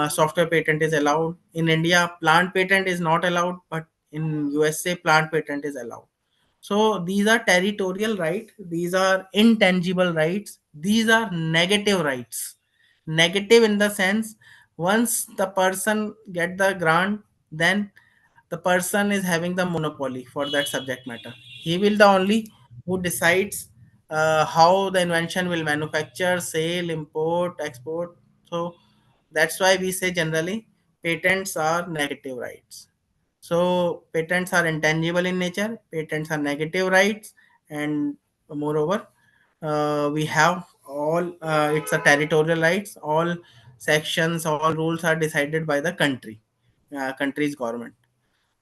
software patent is allowed. In India plant patent is not allowed, but in USA plant patent is allowed. So these are territorial right, these are intangible rights, these are negative rights. Negative in the sense, once the person get the grant, then the person is having the monopoly for that subject matter. He will the only who decides how the invention will manufacture, sale, import, export. So that's why we say generally patents are negative rights. So patents are intangible in nature, patents are negative rights, and moreover, we have all it's a territorial rights. All sections, all rules are decided by the country's government.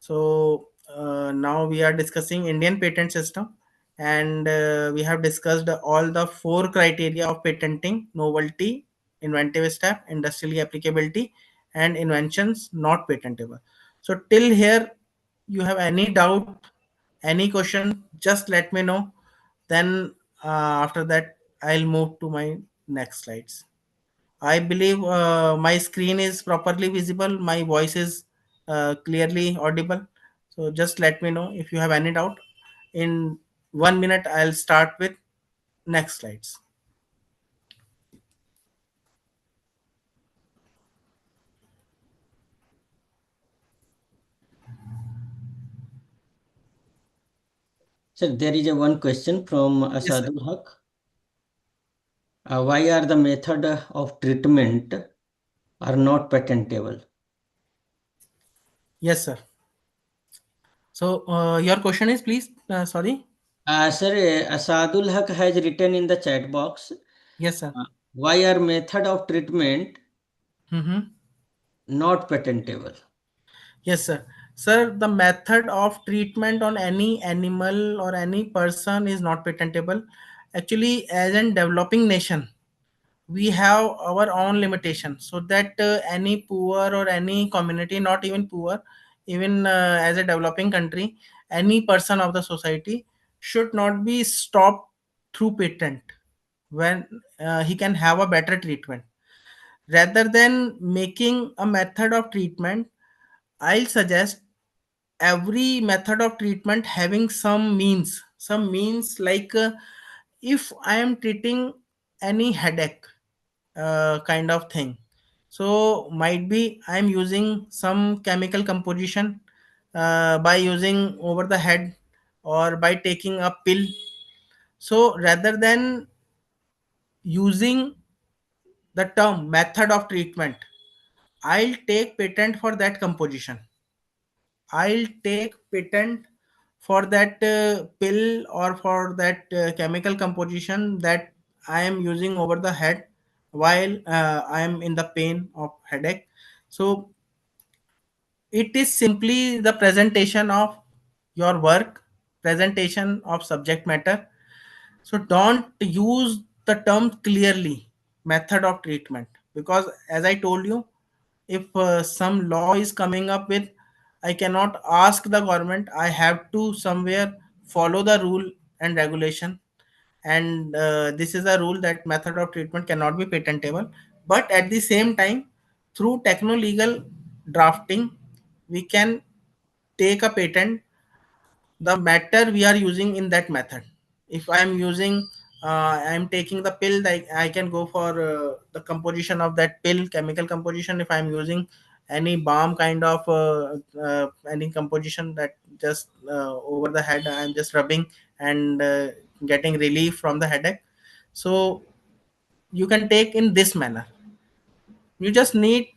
So now we are discussing Indian patent system, and we have discussed all the four criteria of patenting: novelty, inventive step, industrially applicability, and inventions not patentable. So till here, you have any doubt, any question? Just let me know. Then after that, I'll move to my next slides. I believe my screen is properly visible. My voice is clearly audible. So just let me know if you have any doubt. In 1 minute, I'll start with next slides. Sir, there is a one question from Yes, sir. Asadul Haq. Why are the method of treatment are not patentable? Yes, sir. So your question is, please. Sorry. Sir, Asadul Haq has written in the chat box, Yes, sir. why are method of treatment Mm-hmm. not patentable? Yes, sir. Sir, the method of treatment on any animal or any person is not patentable. Actually, as a developing nation, we have our own limitations, so that any poor or any community, not even poor, even as a developing country, any person of the society should not be stopped through patent when he can have a better treatment. Rather than making a method of treatment, I'll suggest every method of treatment having some means like if I am treating any headache kind of thing, so might be I am using some chemical composition by using over the head or by taking a pill. So rather than using the term method of treatment, I'll take patent for that composition. I'll take patent for that pill or for that chemical composition that I am using over the head while I am in the pain of headache. So it is simply the presentation of your work, presentation of subject matter. So don't use the term clearly, method of treatment, because as I told you, if some law is coming up with, I cannot ask the government. I have to somewhere follow the rule and regulation, and this is a rule that method of treatment cannot be patentable. But at the same time, through techno legal drafting, we can take a patent the matter we are using in that method. If I am using I am taking the pill, like I can go for the composition of that pill, chemical composition. If I am using any balm kind of any composition that just over the head I am just rubbing and getting relief from the headache, so you can take in this manner. You just need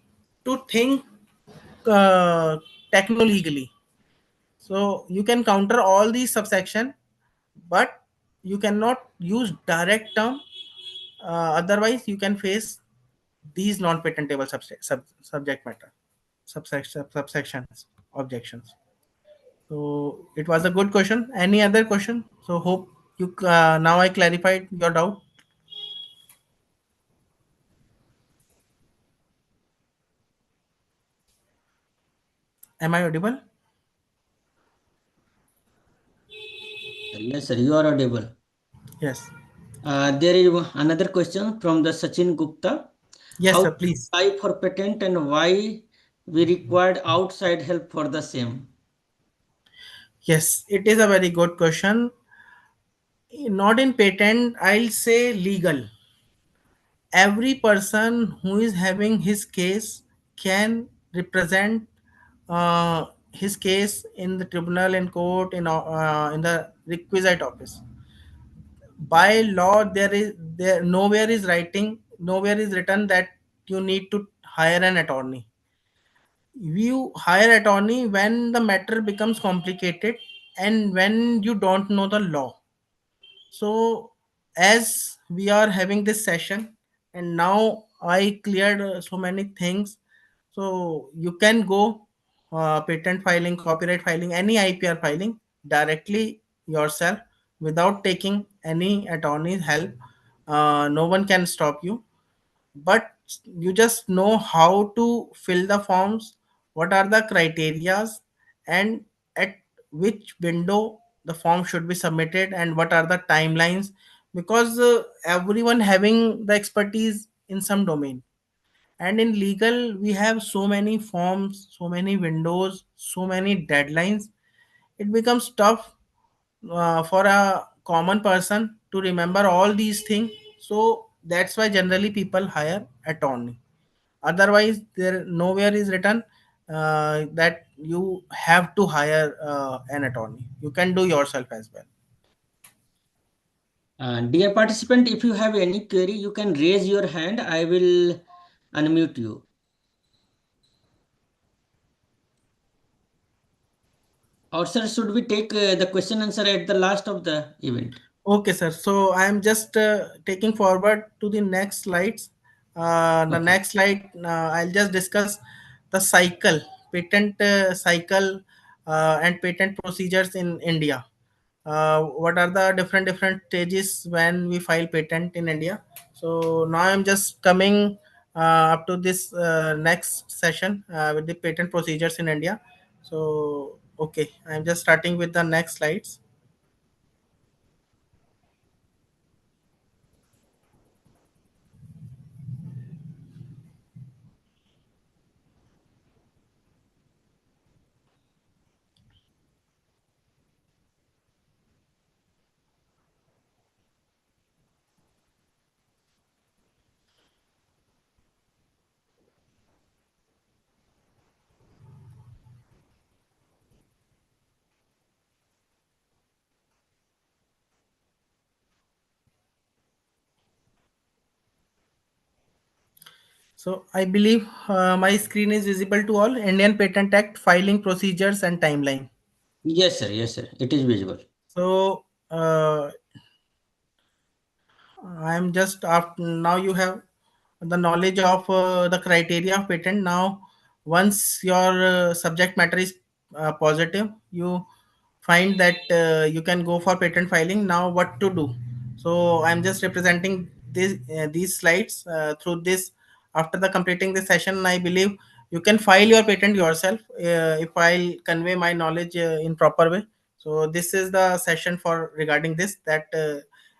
to think uh, techno legally, so you can counter all these subsection, but you cannot use direct term. Otherwise, you can face these non-patentable subject matter subsections objections. So it was a good question. Any other question? So hope you now I clarified your doubt. Am I audible? Yes, sir, you are audible. Yes. There is another question from the Sachin Gupta. Yes, How sir. to Please. apply for patent and why we required outside help for the same? Yes, it is a very good question. Not in patent, I'll say legal. Every person who is having his case can represent his case in the tribunal, in court, in the requisite office. By law, there nowhere is writing, nowhere is written that you need to hire an attorney. You hire attorney when the matter becomes complicated and when you don't know the law. So, as we are having this session, and now I cleared so many things, so you can go patent filing, copyright filing, any IPR filing directly yourself without taking any attorney's help. No one can stop you, but you just know how to fill the forms, what are the criterias, and at which window the form should be submitted, and what are the timelines, because everyone having the expertise in some domain. And in legal we have so many forms, so many windows, so many deadlines. It becomes tough for a common person to remember all these things. So that's why generally people hire attorney. Otherwise there nowhere is written that you have to hire an attorney. You can do yourself as well. Dear participant, if you have any query, you can raise your hand. I will unmute you. Or sir, should we take the question answer at the last of the event? Okay, sir. So I am just taking forward to the next slides. The Okay. next slide, I'll just discuss the cycle, patent cycle, and patent procedures in India. What are the different stages when we file patent in India? So now I'm just coming up to this next session with the patent procedures in India. So okay, I'm just starting with the next slides. So I believe my screen is visible to all. Indian Patent Act filing procedures and timeline. Yes, sir. Yes, sir. It is visible. So I am just after now you have the knowledge of the criteria of patent. Now, once your subject matter is positive, you find that you can go for patent filing. Now, what to do? So I'm just representing these slides through this. After the completing the session, I believe you can file your patent yourself if I'll convey my knowledge in proper way. So this is the session for regarding this that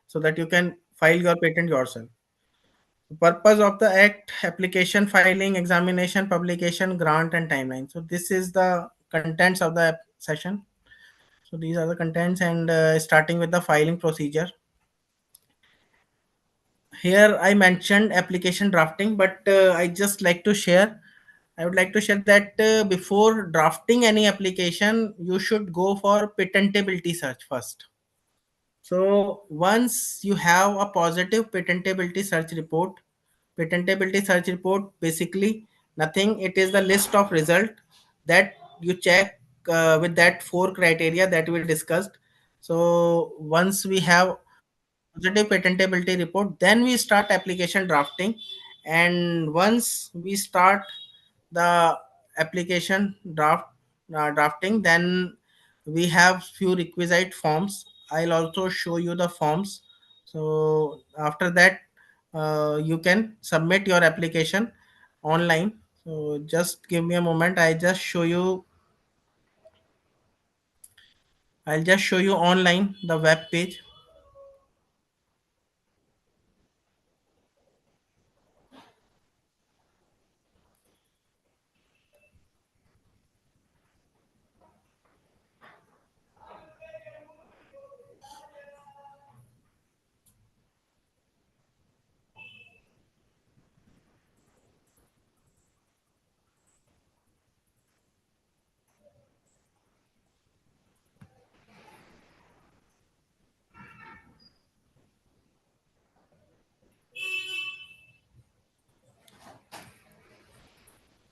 so that you can file your patent yourself. The purpose of the act: application, filing, examination, publication, grant, and timeline. So this is the contents of the session. So these are the contents, and starting with the filing procedure. Here I mentioned application drafting, but I just like to share. I would like to share that before drafting any application, you should go for patentability search first. So once you have a positive patentability search report basically nothing. It is the list of result that you check with that four criteria that we discussed. So once we have positive patentability report, then we start application drafting. And once we start the application drafting, then we have few requisite forms. I'll also show you the forms. So after that you can submit your application online. So just give me a moment. I'll just show you online the web page.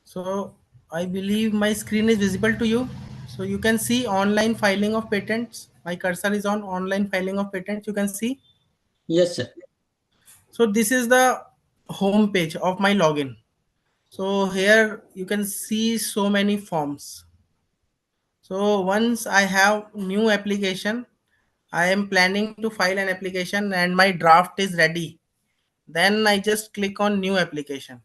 So I believe my screen is visible to you. So you can see online filing of patents. My cursor is on online filing of patents. You can see. Yes, sir. So this is the home page of my login. So here you can see so many forms. So once I have new application, I am planning to file an application and my draft is ready. Then I just click on new application.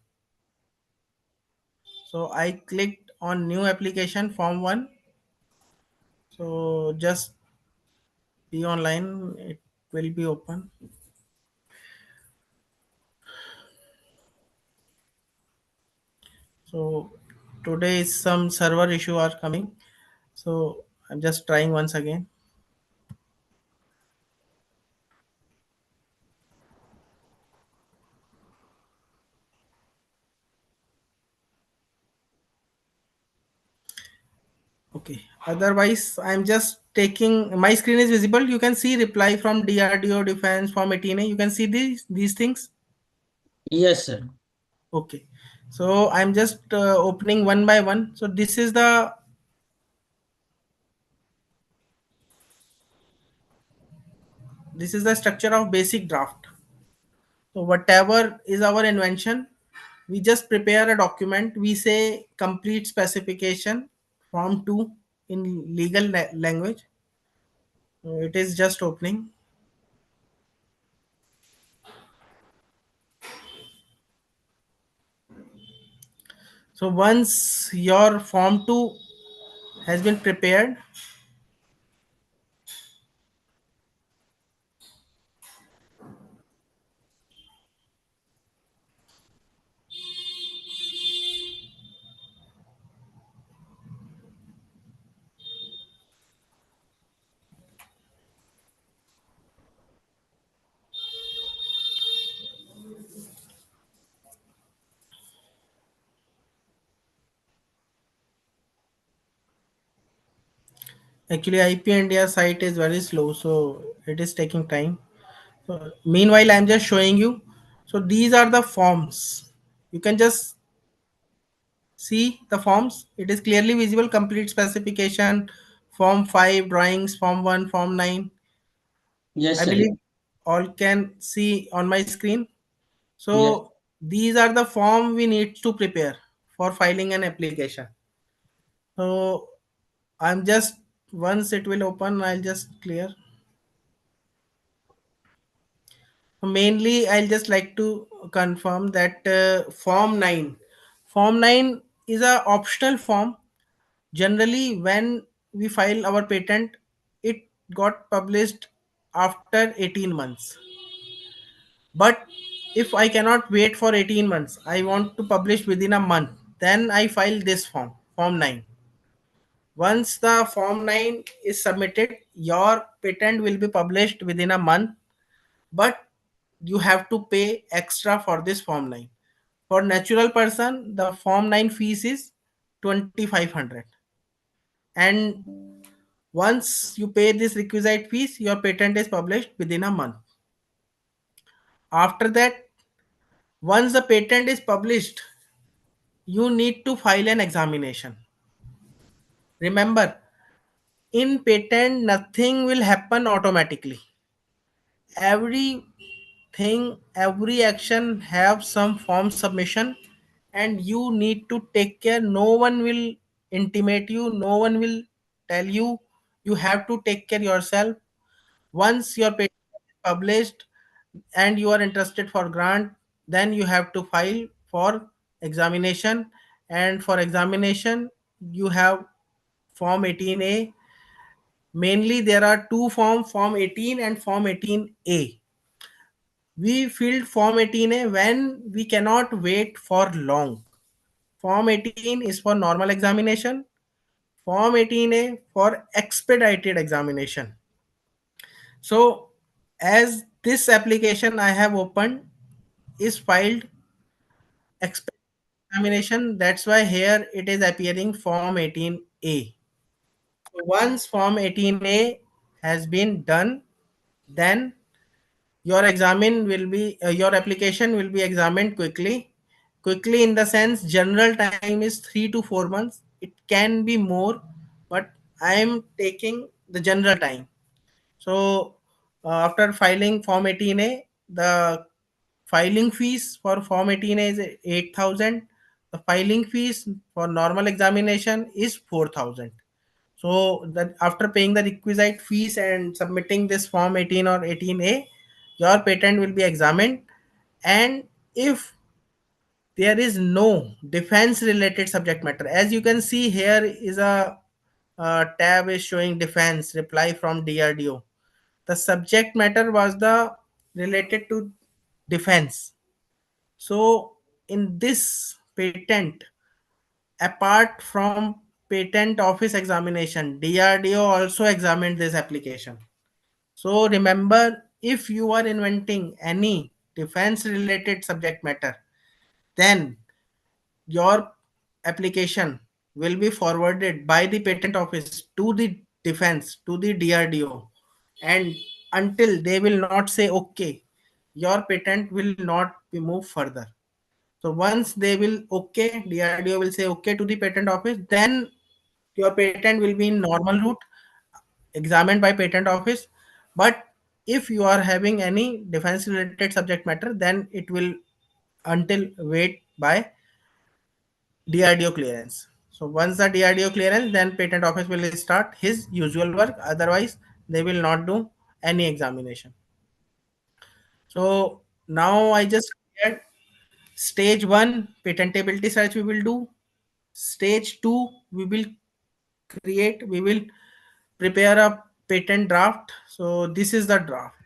So I clicked on new application form 1. So just be online, it will be open. So today is some server issue are coming. So I'm just trying once again. Okay. Otherwise, I'm just taking, my screen is visible. You can see reply from DRDO, Defense, Form 18A. You can see these things. Yes, sir. Okay. So I'm just opening one by one. So this is the structure of basic draft. So whatever is our invention, we just prepare a document. We say complete specification, form 2 in legal language. It is just opening. So once your form 2 has been prepared, actually IP India site is very slow, so it is taking time. So meanwhile, I'm just showing you. So these are the forms. You can just see the forms. It is clearly visible. Complete specification, form 5, drawings, form 1, form 9. Yes, I sir. believe all can see on my screen. Yes. So these are the form we need to prepare for filing an application. So I'm just, once it will open, I'll just clear. Mainly, I'll just like to confirm that Form 9 is a optional form. Generally, when we file our patent, it got published after 18 months. But if I cannot wait for 18 months, I want to publish within a month, then I file this Form 9. Once the Form 9 is submitted, your patent will be published within a month, but you have to pay extra for this Form 9. For natural person, the Form 9 fees is 2500, and once you pay this requisite fees, your patent is published within a month. After that, once the patent is published, you need to file an examination. Remember, in patent, nothing will happen automatically. Every action have some form submission, and you need to take care. No one will intimate you, no one will tell you. You have to take care yourself. Once your patent is published and you are interested for grant, then you have to file for examination. And for examination, you have form 18A. Mainly there are two form 18 and form 18A. We filled form 18A when we cannot wait for long. Form 18 is for normal examination, form 18A for expedited examination. So as this application I have opened is filed expedited examination, that's why here it is appearing form 18A. Once form 18A has been done, then your application will be examined quickly in the sense general time is 3 to 4 months. It can be more, but I am taking the general time. So after filing form 18A, the filing fees for form 18A is 8000. The filing fees for normal examination is 4000. So that after paying the requisite fees and submitting this form 18 or 18A, your patent will be examined. And if there is no defense related subject matter, as you can see here is a tab is showing defense reply from DRDO. The subject matter was the related to defense. So in this patent, apart from patent office examination, DRDO also examined this application. So remember, if you are inventing any defense related subject matter, then your application will be forwarded by the patent office to the defense to the DRDO, and until they will not say okay, your patent will not be moved further. So once they will okay, DRDO will say okay to the patent office, then your patent will be in normal route, examined by patent office. But if you are having any defense related subject matter, then it will until wait by DRDO clearance. So once the DRDO clearance, then patent office will start his usual work. Otherwise, they will not do any examination. So now I just cleared stage one patentability search we will do. Stage two we will we will prepare a patent draft. So this is the draft.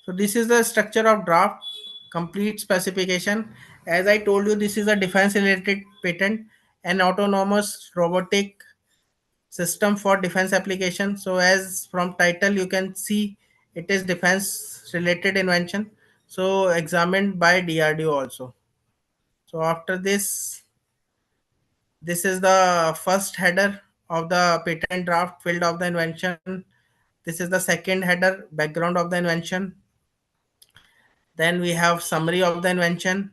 So this is the structure of draft, complete specification. As I told you, this is a defense related patent, an autonomous robotic system for defense application. So as from title you can see, it is defense related invention. So examined by DRDO also. So after this, this is the first header of the patent draft, field of the invention. This is the second header, background of the invention. Then we have summary of the invention.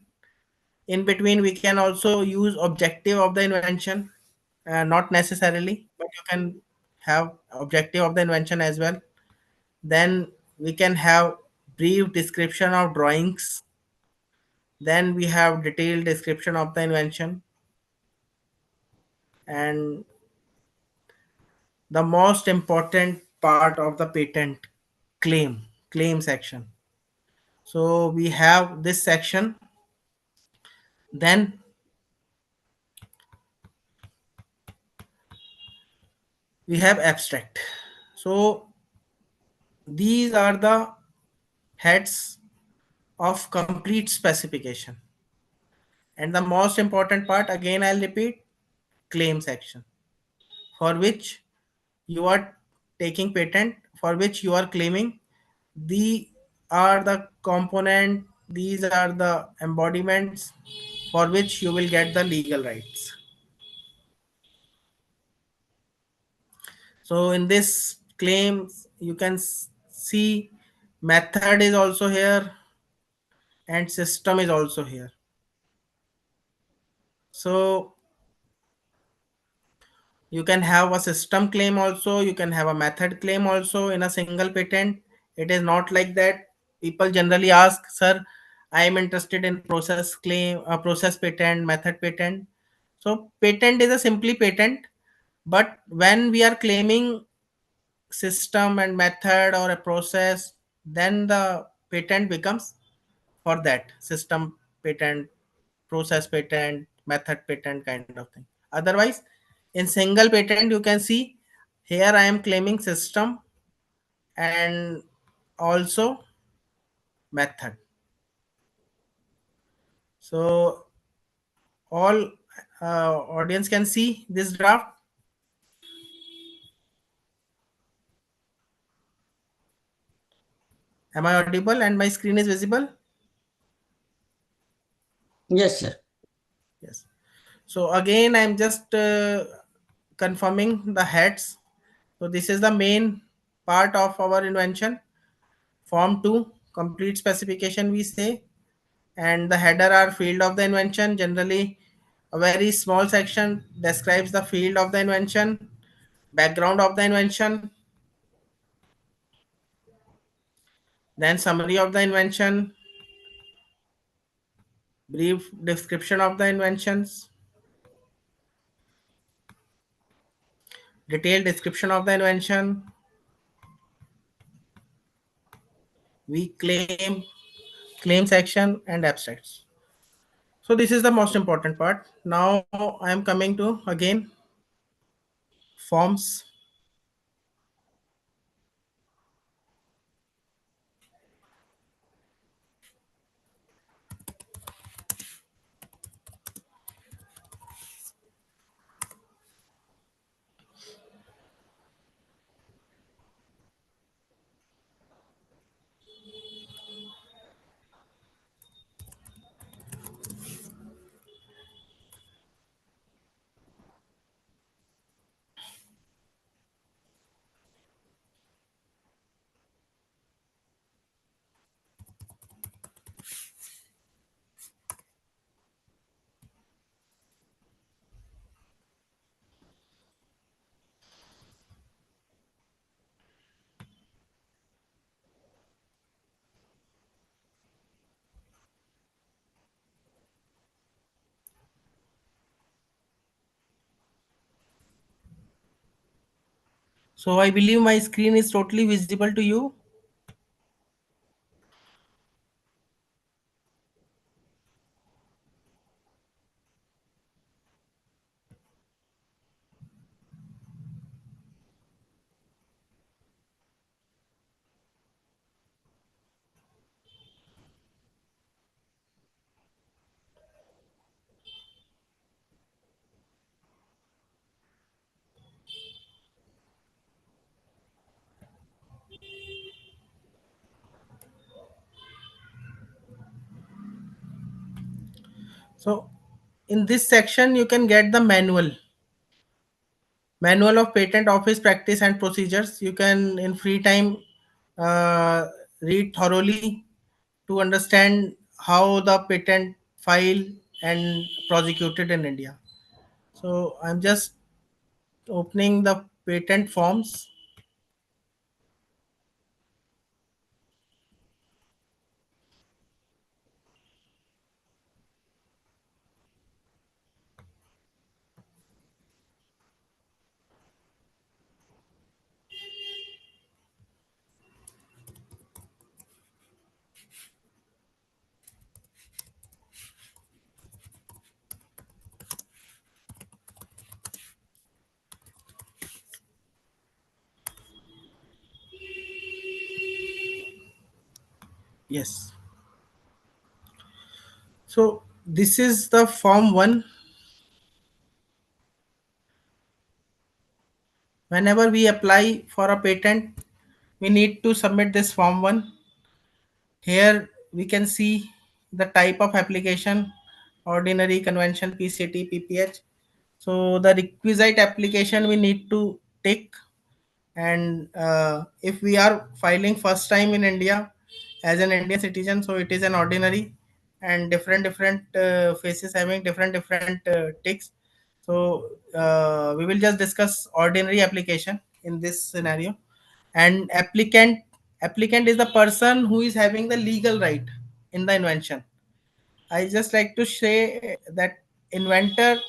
In between we can also use objective of the invention, not necessarily, but you can have objective of the invention as well. Then we can have brief description of drawings. Then we have detailed description of the invention, and the most important part of the patent, claim section. So we have this section. Then we have abstract. So these are the heads of complete specification. And the most important part, again I'll repeat, claim section, for which you are taking patent, for which you are claiming. The are the component, these are the embodiments for which you will get the legal rights. So in this claims you can see method is also here and system is also here. So you can have a system claim also, you can have a method claim also in a single patent. It is not like that. People generally ask, sir, I am interested in process claim, a process patent, method patent. So patent is a simply patent, but when we are claiming system and method or a process, then the patent becomes for that system patent, process patent, method patent kind of thing. Otherwise, in single patent, you can see here I am claiming system and also method. So all audience can see this draft. Am I audible and my screen is visible? Yes, sir. Yes. So again, I'm just confirming the heads. So this is the main part of our invention. Form 2, complete specification we say, and the header are field of the invention. Generally, a very small section describes the field of the invention, background of the invention, then summary of the invention, brief description of the inventions, detailed description of the invention, we claim section and abstracts. So this is the most important part. Now I am coming to again forms. So I believe my screen is totally visible to you. So in this section you can get the manual of patent office practice and procedures. You can in free time uh, read thoroughly to understand how the patent file and prosecuted in India. So I'm just opening the patent forms. Yes. So this is the form 1. Whenever we apply for a patent, we need to submit this form 1. Here we can see the type of application: ordinary, convention, PCT, PPH. So the requisite application we need to take, and if we are filing first time in India as an Indian citizen, so it is an ordinary, and different faces having different ticks. So we will just discuss ordinary application in this scenario. And applicant is the person who is having the legal right in the invention. I just like to say that inventor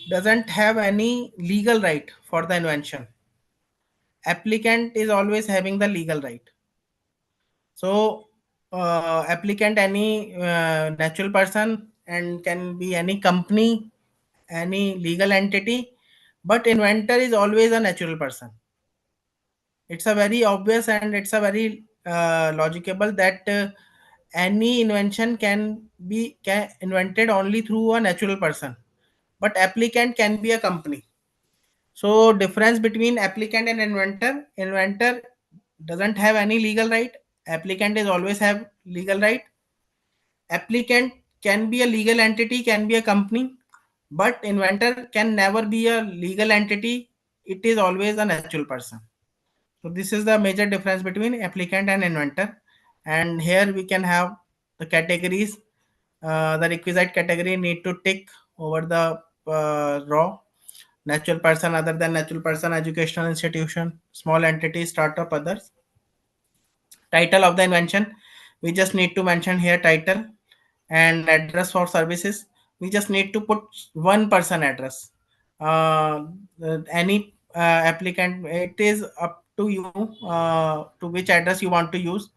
doesn't have any legal right for the invention. Applicant is always having the legal right. So applicant any natural person, and can be any company, any legal entity, but inventor is always a natural person. It's a very obvious and it's a very logicable that any invention can invented only through a natural person, but applicant can be a company. So difference between applicant and inventor doesn't have any legal right. Applicant is always have legal right. Applicant can be a legal entity, can be a company, but inventor can never be a legal entity. It is always a natural person. So this is the major difference between applicant and inventor. And here we can have the categories. The requisite category need to tick over the raw: natural person, other than natural person, educational institution, small entity, startup, others. Title of the invention, we just need to mention here title. And address for services, we just need to put one person address. uh, any applicant, it is up to you to which address you want to use.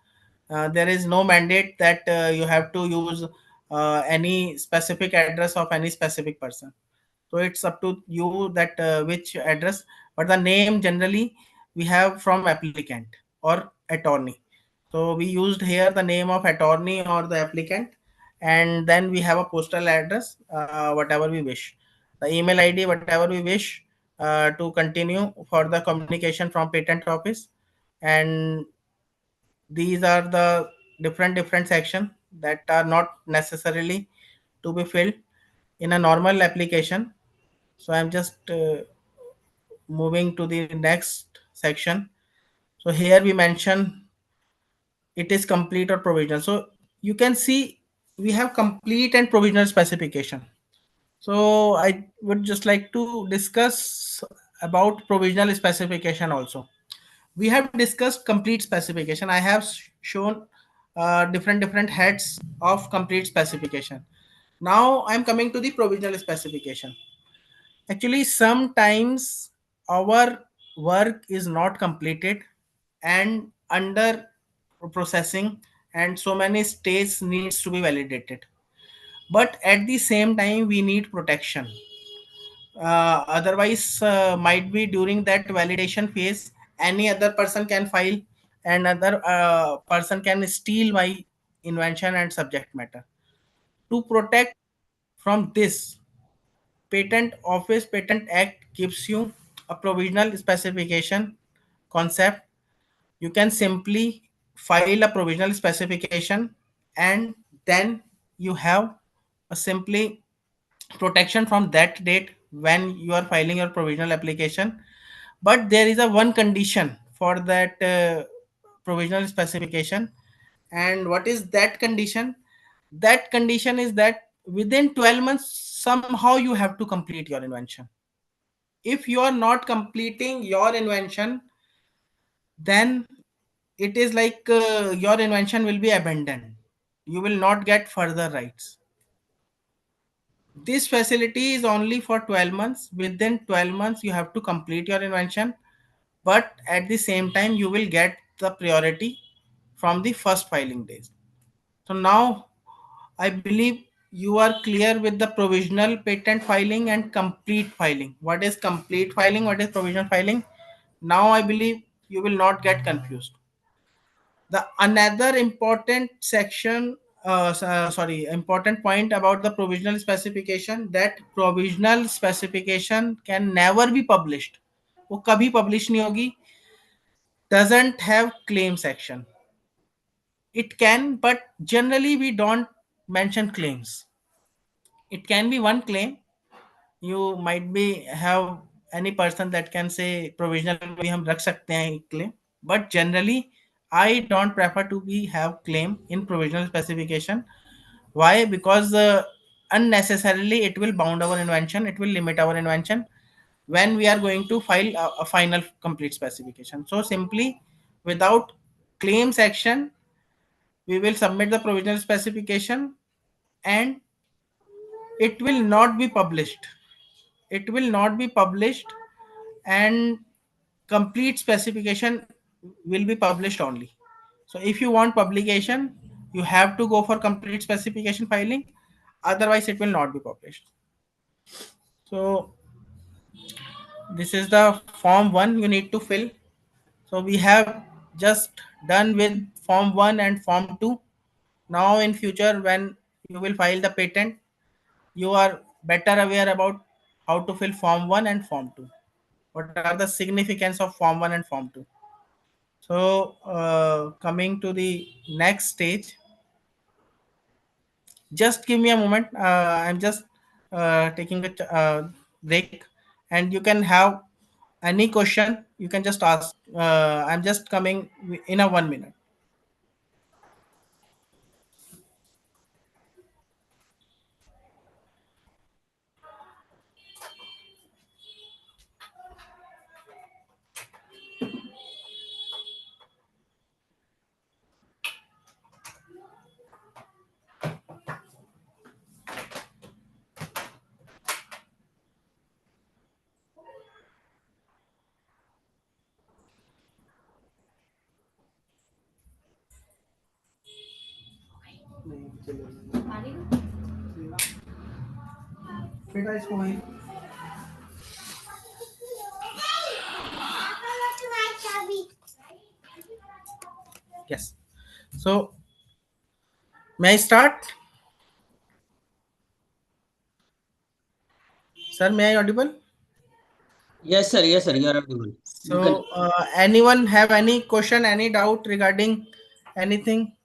There is no mandate that you have to use any specific address of any specific person. So it's up to you that which address. But the name generally we have from applicant or attorney. So we used here the name of attorney or the applicant, and then we have a postal address, whatever we wish, the email ID, whatever we wish to continue for the communication from patent office. And these are the different section that are not necessarily to be filled in a normal application. So I'm just moving to the next section. So here we mention it is complete or provisional. So you can see we have complete and provisional specification. So I would just like to discuss about provisional specification also. We have discussed complete specification. I have shown different heads of complete specification. Now I'm coming to the provisional specification. Actually, sometimes our work is not completed and under processing, and so many states needs to be validated. But at the same time we need protection. Otherwise, might be during that validation phase, any other person can file, and other person can steal my invention and subject matter. To protect from this, patent office patent act gives you a provisional specification concept. You can simply file a provisional specification, and then you have a simply protection from that date when you are filing your provisional application. But there is a one condition for that provisional specification. And what is that condition? That condition is that within 12 months somehow you have to complete your invention. If you are not completing your invention, then it is like your invention will be abandoned. You will not get further rights. This facility is only for 12 months. Within 12 months you have to complete your invention, but at the same time you will get the priority from the first filing days. So now I believe you are clear with the provisional patent filing and complete filing. What is complete filing? What is provisional filing? Now I believe you will not get confused. The another important section, sorry, important point about the provisional specification, that provisional specification can never be published. वो कभी publish नहीं होगी. Doesn't have claim section. It can, but generally we don't mention claims. It can be one claim. You might be have any person that can say provisional में भी हम रख सकते हैं claim, but generally I don't prefer to be have claim in provisional specification. Why? Because unnecessarily it will bound our invention, it will limit our invention when we are going to file a final complete specification. So simply without claim section we will submit the provisional specification, and it will not be published. It will not be published, and complete specification will be published only. So if you want publication, you have to go for complete specification filing, otherwise it will not be published. So this is the form 1 you need to fill. So we have just done with form 1 and form 2. Now in future when you will file the patent, you are better aware about how to fill form 1 and form 2. What are the significance of form 1 and form 2? So coming to the next stage, just give me a moment. I'm just taking a break, and you can have any question you can just ask. I'm just coming in a 1 minute. Yes. So may I start? Sir, may I audible? Yes, sir, you are audible. You can. So anyone have any question, any doubt regarding anything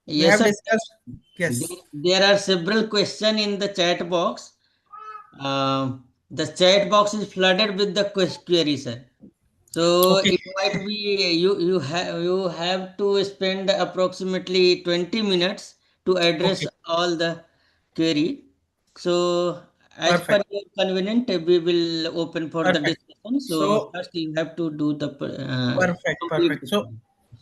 we Yes, have sir. discussed? There, Yes. there are several questions in the chat box. The chat box is flooded with the query, sir. So Okay. it might be you have to spend approximately 20 minutes to address Okay. all the query. So as per Perfect. your convenient, we will open for the Perfect. discussion. So So first you have to do the perfect. complete. Perfect. So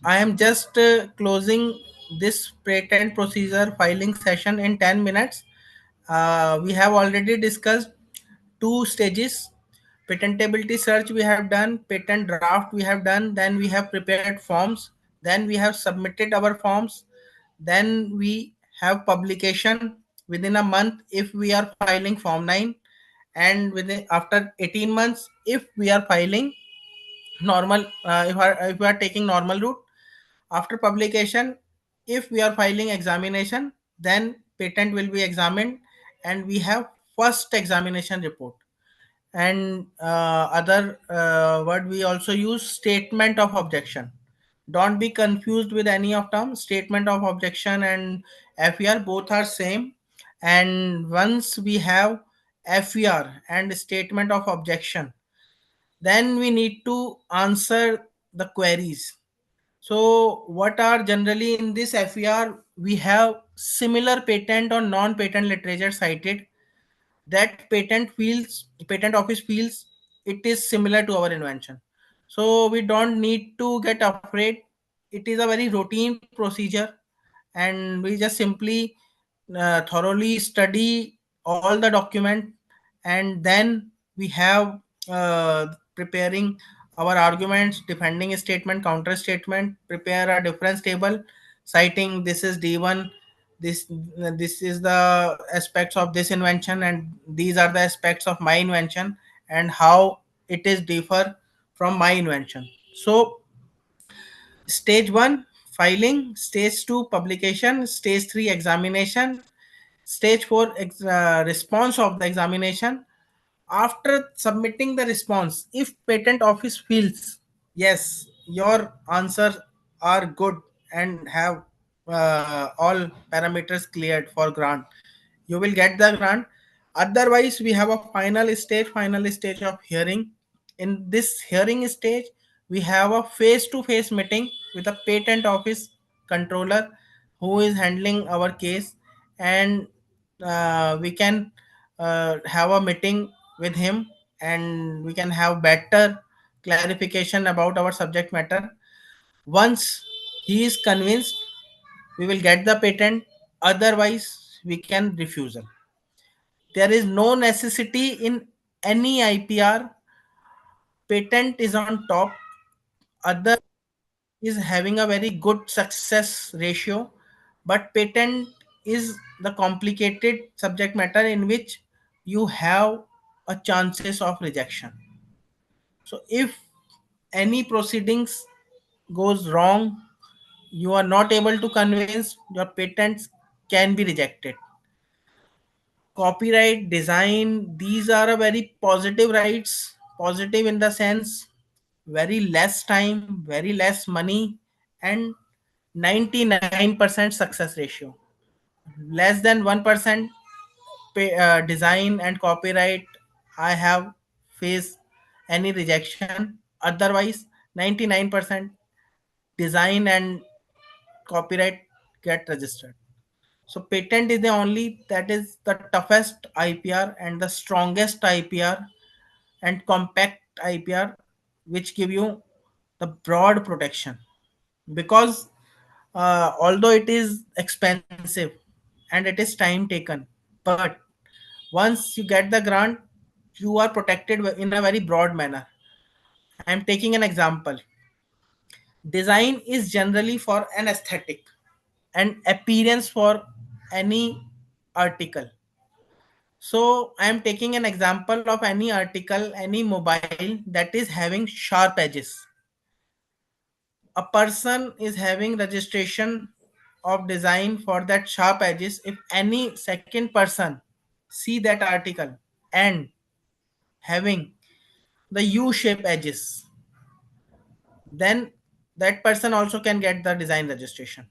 I am just closing this patent procedure filing session in 10 minutes. We have already discussed two stages. patentability search we have done, patent draft we have done, then we have prepared forms, then we have submitted our forms, then we have publication within a month if we are filing form 9, and within after 18 months if we are filing normal, if we are taking normal route. After publication, if we are filing examination, then patent will be examined, and we have first examination report. And other word we also use statement of objection. Don't be confused with any of them. Statement of objection and FER both are same. And once we have FER and statement of objection, then we need to answer the queries. So what are generally in this FER, we have similar patent or non-patent literature cited, that patent office feels it is similar to our invention. So we don't need to get afraid. It is a very routine procedure, and we just simply thoroughly study all the document, and then we have preparing our arguments, defending a statement, counter statement, prepare a difference table citing this is D1, this this is the aspects of this invention, and these are the aspects of my invention, and how it is differ from my invention. So stage 1 filing, stage 2 publication, stage 3 examination, stage 4 response of the examination. After submitting the response, if patent office feels yes your answers are good and have all parameters cleared for grant, you will get the grant. Otherwise we have a final stage of hearing. In this hearing stage, we have a face to face meeting with a patent office controller who is handling our case, and we can have a meeting with him, and we can have better clarification about our subject matter. Once he is convinced, we will get the patent. Otherwise we can refusal. There is no necessity in any IPR. Patent is on top. Other is having a very good success ratio, but patent is the complicated subject matter in which you have a chances of rejection. So if any proceedings goes wrong, you are not able to convince, your patents can be rejected. Copyright, design, these are a very positive rights. Positive in the sense very less time, very less money, and 99% success ratio. Less than 1% design and copyright I have faced any rejection. Otherwise 99% design and copyright get registered. So patent is the only, that is the toughest IPR and the strongest IPR and compact IPR, which give you the broad protection. Because although it is expensive and it is time taken, but once you get the grant, you are protected in a very broad manner. I am taking an example. Design is generally for an aesthetic and appearance for any article. So I am taking an example of any article, any mobile that is having sharp edges. A person is having registration of design for that sharp edges. If any second person see that article and having the U shape edges, then that person also can get the design registration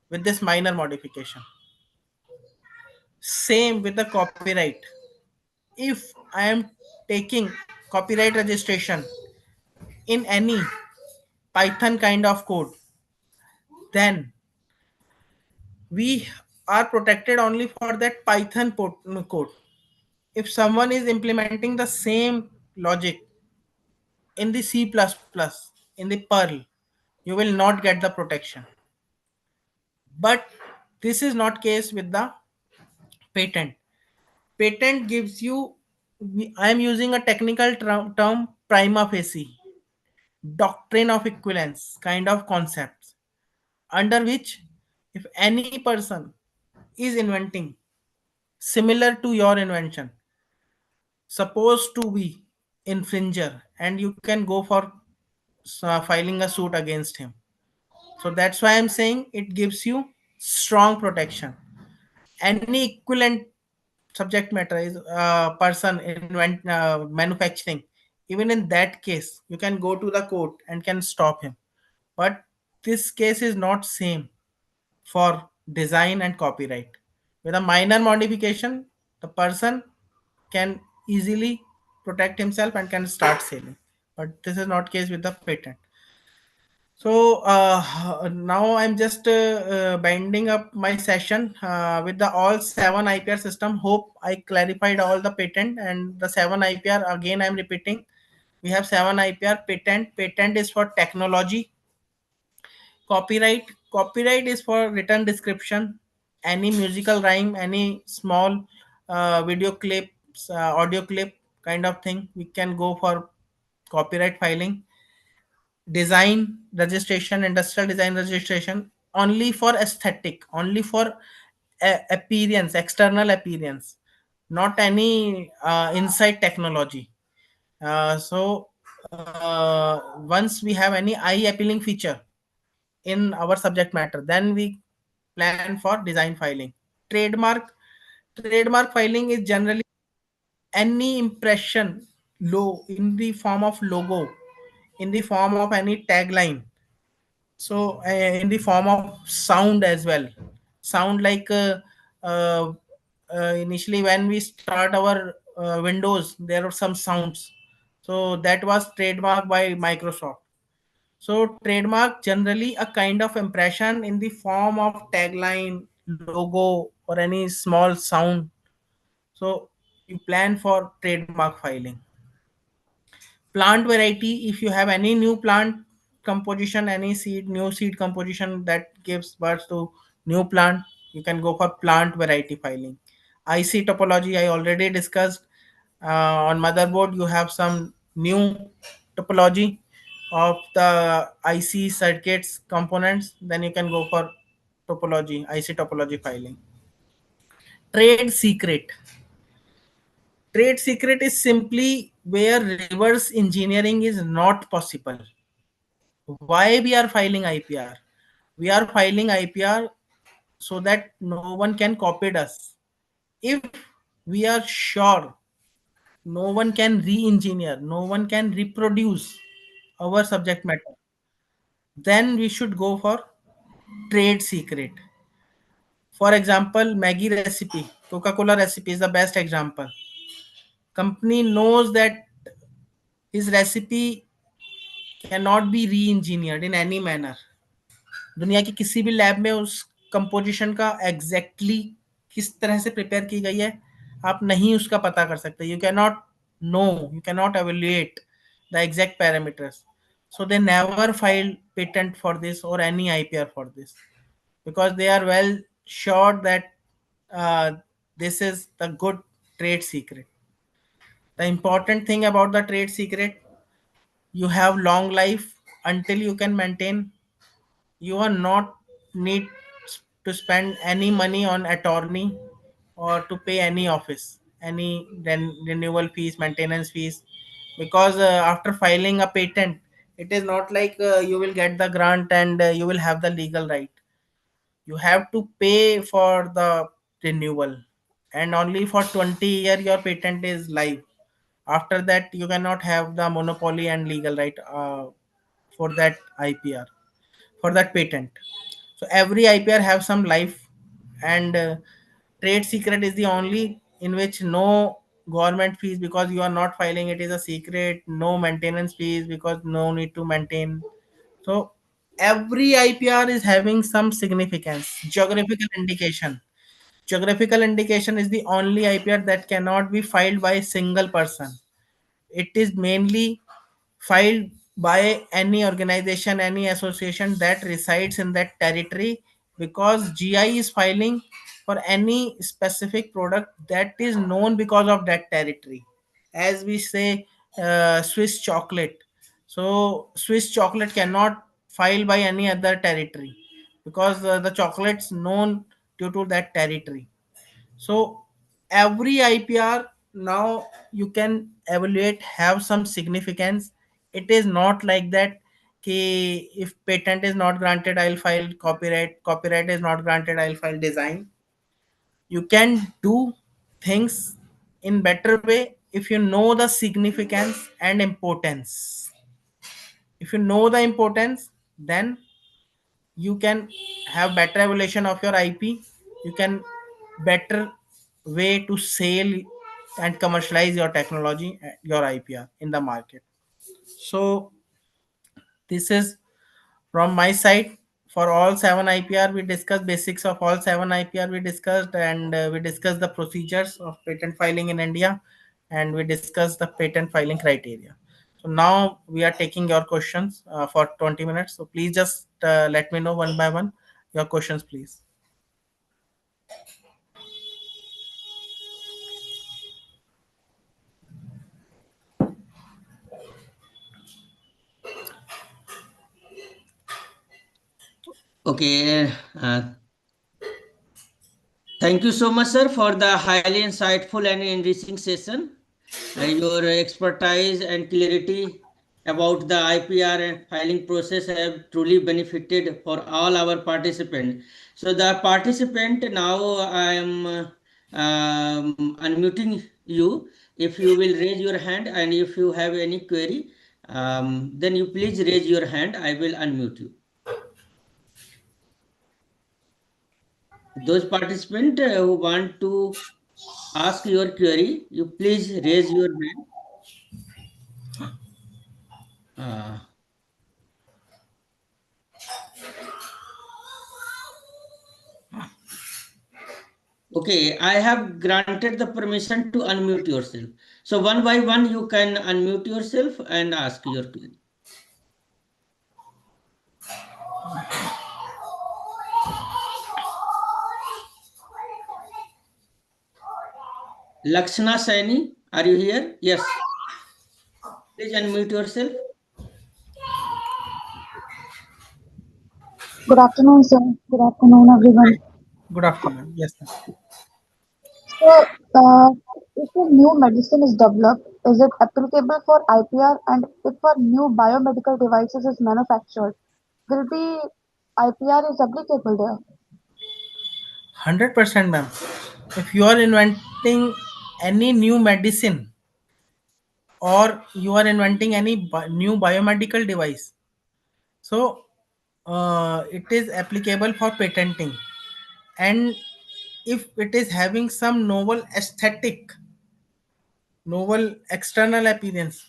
with this minor modification. Same with the copyright. If I am taking copyright registration in any Python kind of code, then we are protected only for that Python code. If someone is implementing the same logic in the C++, in the Perl, you will not get the protection. But this is not case with the patent. Patent gives you I am using a technical term, prima facie, doctrine of equivalence kind of concepts, under which if any person is inventing similar to your invention, supposed to be infringer, and you can go for filing a suit against him. So that's why I'm saying it gives you strong protection. Any equivalent subject matter is person manufacturing, even in that case you can go to the court and can stop him. But this case is not same for design and copyright. With a minor modification, the person can easily protect himself and can start selling. But this is not case with the patent. So now I'm just binding up my session with the all seven IPR system. Hope I clarified all the patent and the seven IPR. Again, I'm repeating. We have seven IPR patent. Patent is for technology. Copyright is for written description. Any musical rhyme, any small video clips, audio clip kind of thing, we can go for copyright filing. Design registration, industrial design registration, only for aesthetic, only for appearance, external appearance, not any inside technology. So once we have any eye appealing feature in our subject matter, then we plan for design filing. Trademark trademark filing is generally any impression, in the form of logo, in the form of any tagline, so in the form of sound as well. Sound like uh, initially when we start our windows, there are some sounds, so that was trademarked by Microsoft. So trademark generally a kind of impression in the form of tagline, logo, or any small sound. So you plan for trademark filing. Plant variety, if you have any new plant composition, any new seed composition that gives birth to new plant, you can go for plant variety filing. IC topology I already discussed. On motherboard you have some new topology of the IC circuits components, then you can go for topology, IC topology filing. Trade secret trade secret is simply where reverse engineering is not possible. Why we are filing IPR? We are filing IPR so that no one can copy us. If we are sure no one can re-engineer, no one can reproduce our subject matter, then we should go for trade secret. For example, Maggie recipe, Coca-Cola recipe is the best example. Company knows that his recipe cannot be re-engineered in any manner. दुनिया की किसी भी lab में उस composition का exactly किस तरह से प्रिपेयर की गई है आप नहीं उसका पता कर सकते. You can not know, you can not evaluate the exact parameters. So they never filed patent for this or any IPR for this, because they are well sure that uh, this is the good trade secret. The important thing about the trade secret, you have long life until you can maintain. You are not need to spend any money on attorney or to pay any office, any renewal fees, maintenance fees, because after filing a patent, it is not like you will get the grant and you will have the legal right. You have to pay for the renewal, and only for 20 year your patent is live. After that you cannot have the monopoly and legal right for that IPR, for that patent. So every IPR have some life, and trade secret is the only in which no government fees, because you are not filing it is a secret. No maintenance fees because no need to maintain. So every IPR is having some significance. Geographical indication is the only IPR that cannot be filed by a single person. It is mainly filed by any organization, any association that resides in that territory, because GI is filing for any specific product that is known because of that territory. as we say Swiss chocolate. So Swiss chocolate cannot file by any other territory because the chocolate's known due to that territory. So every IPR now you can evaluate have some significance. It is not like that. If patent is not granted, I'll file copyright. Copyright is not granted, I'll file design. You can do things in better way if you know the significance and importance. If you know the importance, then you can have better evaluation of your IP. You can better way to sell and commercialize your technology, your IPR in the market. So this is from my side. For all 7 IPR, we discussed basics of all 7 IPR we discussed, and we discussed the procedures of patent filing in India, and we discussed the patent filing criteria. So now we are taking your questions for 20 minutes. So please just let me know one by one your questions, please. Okay. Thank you so much, sir, for the highly insightful and enriching session. Your expertise and clarity about the IPR and filing process have truly benefited for all our participants. So the participant now I am unmuting you. If you will raise your hand and if you have any query, then you please raise your hand. I will unmute you. Those participants who want to ask your query, you please raise your hand. Uh, Okay, I have granted the permission to unmute yourself. So one by one, you can unmute yourself and ask your query. Lakshana Saini, are you here? Yes. Please unmute yourself. Good afternoon, sir. Good afternoon, everyone. Good afternoon. Yes, sir. So, if a new medicine is developed, is it applicable for IPR? And if a new biomedical devices is manufactured, will the IPR is applicable there? 100%, ma'am. If you are inventing any new medicine or you are inventing any new biomedical device, so it is applicable for patenting. And if it is having some novel aesthetic, novel external appearance,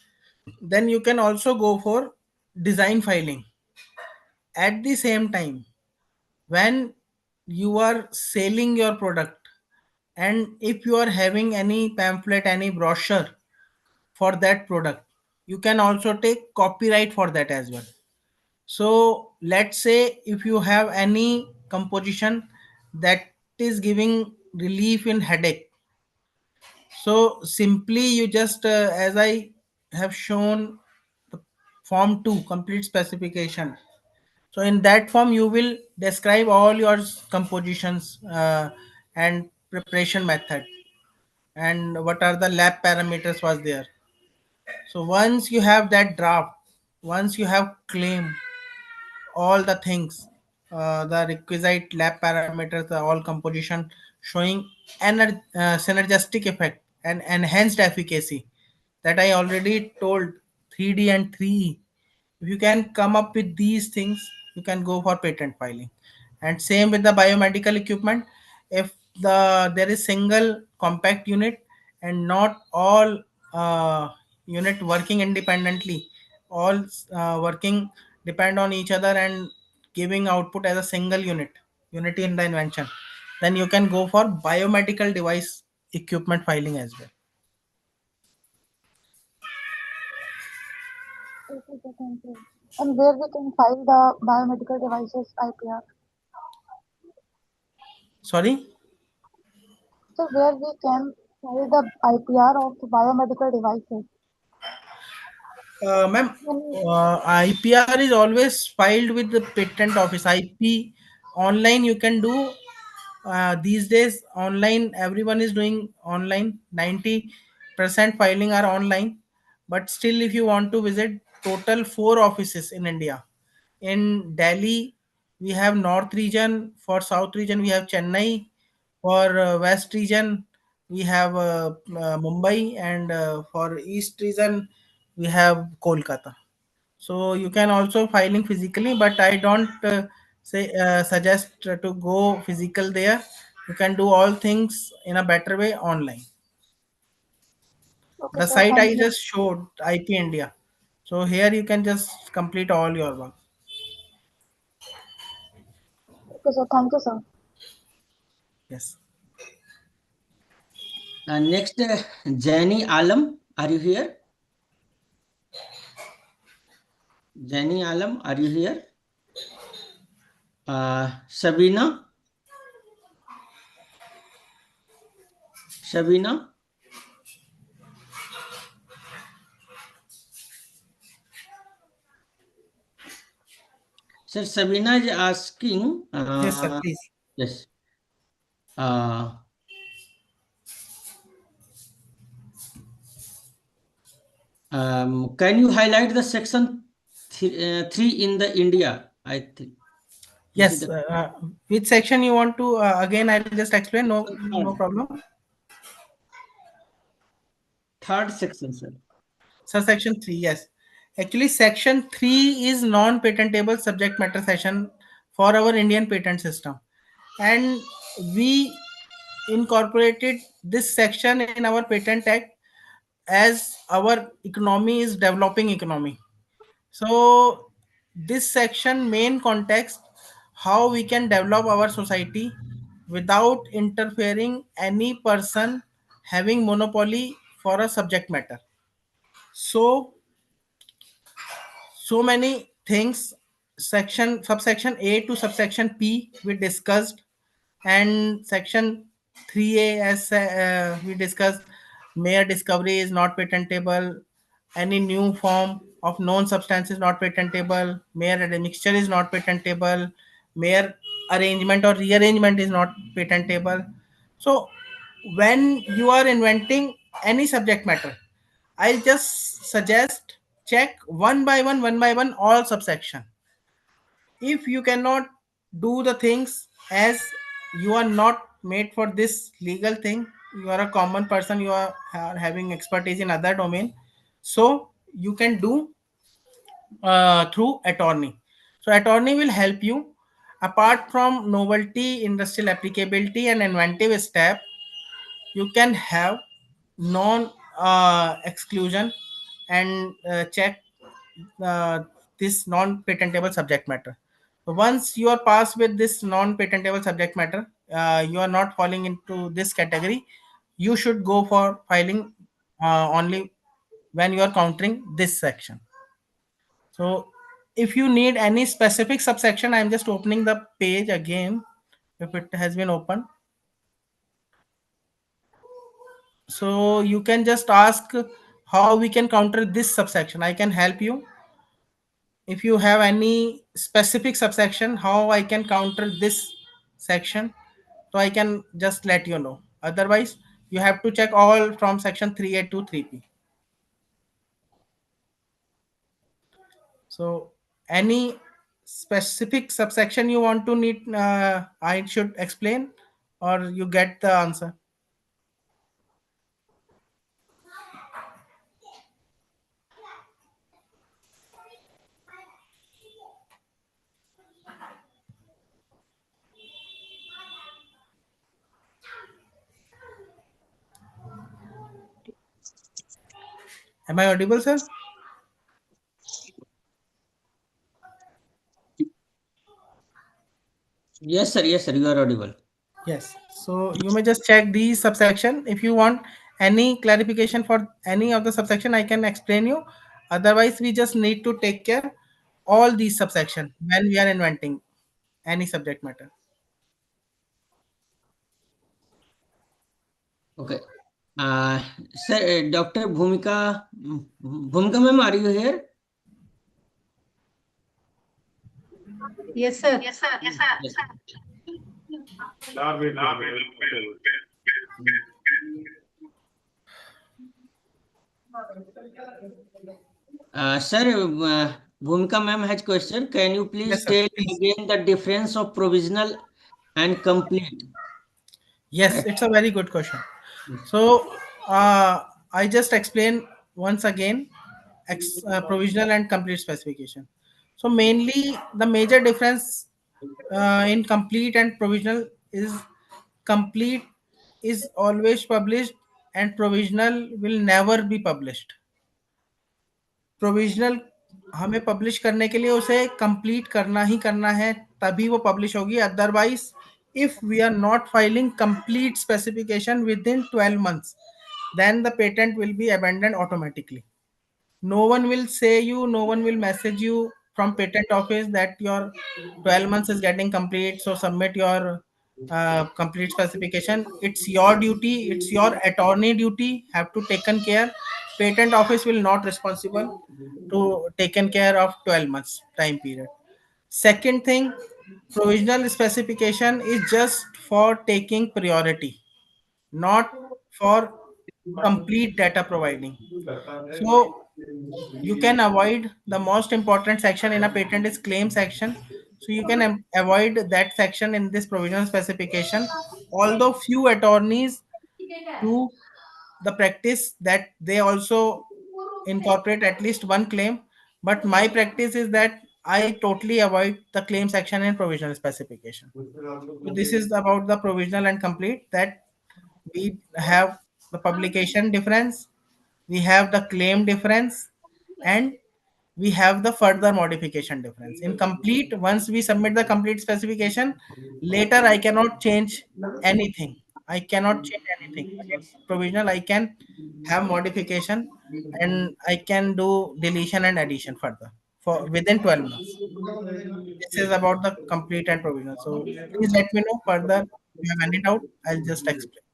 then you can also go for design filing. At the same time, when you are selling your product, and if you are having any pamphlet, any brochure for that product, you can also take copyright for that as well. So let's say if you have any composition that is giving relief in headache, so simply you just as I have shown the form 2 complete specification. So in that form you will describe all your compositions and preparation method and what are the lab parameters was there. So once you have that draft, once you have claim all the things, the requisite lab parameters, the all composition showing synergistic effect and enhanced efficacy that I already told, 3D and 3E. If you can come up with these things, you can go for patent filing. And same with the biomedical equipment. If there is single compact unit and not all unit working independently, all working depend on each other and giving output as a single unit, unity in the invention, then you can go for biomedical device equipment filing as well. Okay, sir, thank you. And where we can file the biomedical devices IPR? Sorry. So, where we can file the IPR of biomedical devices? Ma'am, Can IPR is always filed with the patent office. IP online you can do. These days online everyone is doing online. 90% filing are online. But still, if you want to visit, total four offices in India. In Delhi, we have North region. For South region, we have Chennai. For West region, we have Mumbai, and for East region, we have Kolkata. So you can also filing physically, but I don't say suggest to go physical there. You can do all things in a better way online. okay, The sir. site Thank I you. just showed, IP India. So here you can just complete all your work. Okay, sir. Thank you, sir. Yes. Next, Jani Alam, are you here? Jani Alam, are you here? Sabina, Sabina, sir. Sabina is asking. Yes, sir. Please. Yes. Uh, can you highlight the section 3 in the India? I think this is Yes. the Which section you want to? Again, I'll just explain. No third, problem. third section, sir. So section 3, yes. Actually, section 3 is non-patentable subject matter session for our Indian patent system. And we incorporated this section in our patent act as our economy is developing economy. So this section main context how we can develop our society without interfering any person having monopoly for a subject matter. So many things, section subsection A to subsection P we discussed, and section 3A as we discussed, mere discovery is not patentable, any new form of known substance is not patentable, mere admixture is not patentable, mere arrangement or rearrangement is not patentable. So when you are inventing any subject matter, I just suggest check one by one all subsection. If you cannot do the things as you are not made for this legal thing, you are a common person, you are having expertise in other domain, so you can do through attorney. So attorney will help you. Apart from novelty, industrial applicability, and inventive step, you can have non exclusion and check uh, this non patentable subject matter. Once you are passed with this non patentable subject matter, you are not falling into this category, you should go for filing only when you are countering this section. So if you need any specific subsection, I'm just opening the page again if it has been opened. So you can just ask how we can counter this subsection. I can help you. If you have any specific subsection, how I can counter this section, so I can just let you know. Otherwise, you have to check all from section 3A to 3P. So any specific subsection you want to need, I should explain, or you get the answer. Am I audible, sir? Yes, sir. Yes, sir. You are audible. Yes. So you may just check the subsection. If you want any clarification for any of the subsection, I can explain you. Otherwise, we just need to take care all these subsection when we are inventing any subject matter. Okay. Uh, sir, Dr. Bhumika ma'am, are you here? Yes, sir. Yes. Sir, Bhumika ma'am has question. Can you please Yes, sir. tell Please. again the difference of provisional and complete? Yes, That it's a very good question. yes. So, I just explain once again provisional and complete specification. So, mainly the major difference in complete and provisional is complete is always published and provisional will never be published. Provisional हमें publish करने के लिए उसे complete करना ही करना है, तभी वो पब्लिश होगी। Otherwise if we are not filing complete specification within 12 months, then the patent will be abandoned automatically. No one will say you, no one will message you from patent office that your 12 months is getting complete, so submit your complete specification. It's your duty, it's your attorney duty, have to taken care. Patent office will not responsible to taken care of 12 months time period. Second thing, provisional specification is just for taking priority, not for complete data providing. So you can avoid the most important section in a patent is claim section. So you can avoid that section in this provisional specification. Although few attorneys do the practice that they also incorporate at least one claim, but my practice is that I totally avoid the claim section in provisional specification. So this is about the provisional and complete, that we have the publication difference, we have the claim difference, and we have the further modification difference. In complete, once we submit the complete specification, later I cannot change anything. I cannot change anything. But in provisional, I can have modification and I can do deletion and addition further for within 12 months. This is about the complete and provisional. So please let me know further. If you have any doubt, I'll just explain.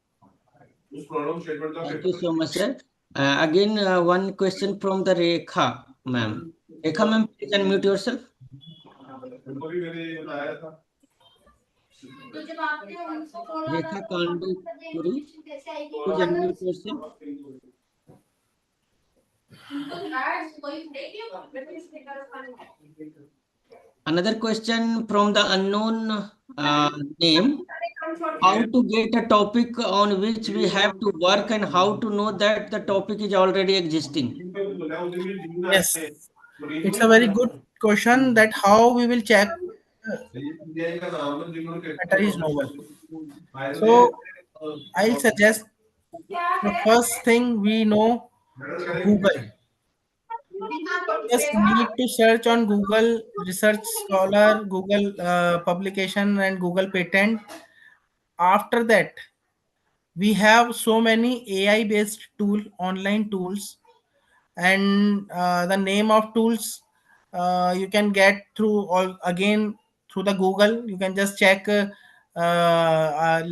Thank you so much, sir. Again, one question from the Rekha ma'am. Rekha ma'am, please unmute yourself. Rekha Kandu Puri, please unmute yourself. Another question from the unknown name. How to get a topic on which we have to work and how to know that the topic is already existing? Yes, it's a very good question that how we will check matter is novel. So I'll suggest the first thing we know Google. Just need to search on Google Research Scholar, Google Publication, and Google Patent. After that, we have so many AI based online tools, and the name of tools you can get through all again through the Google. You can just check you have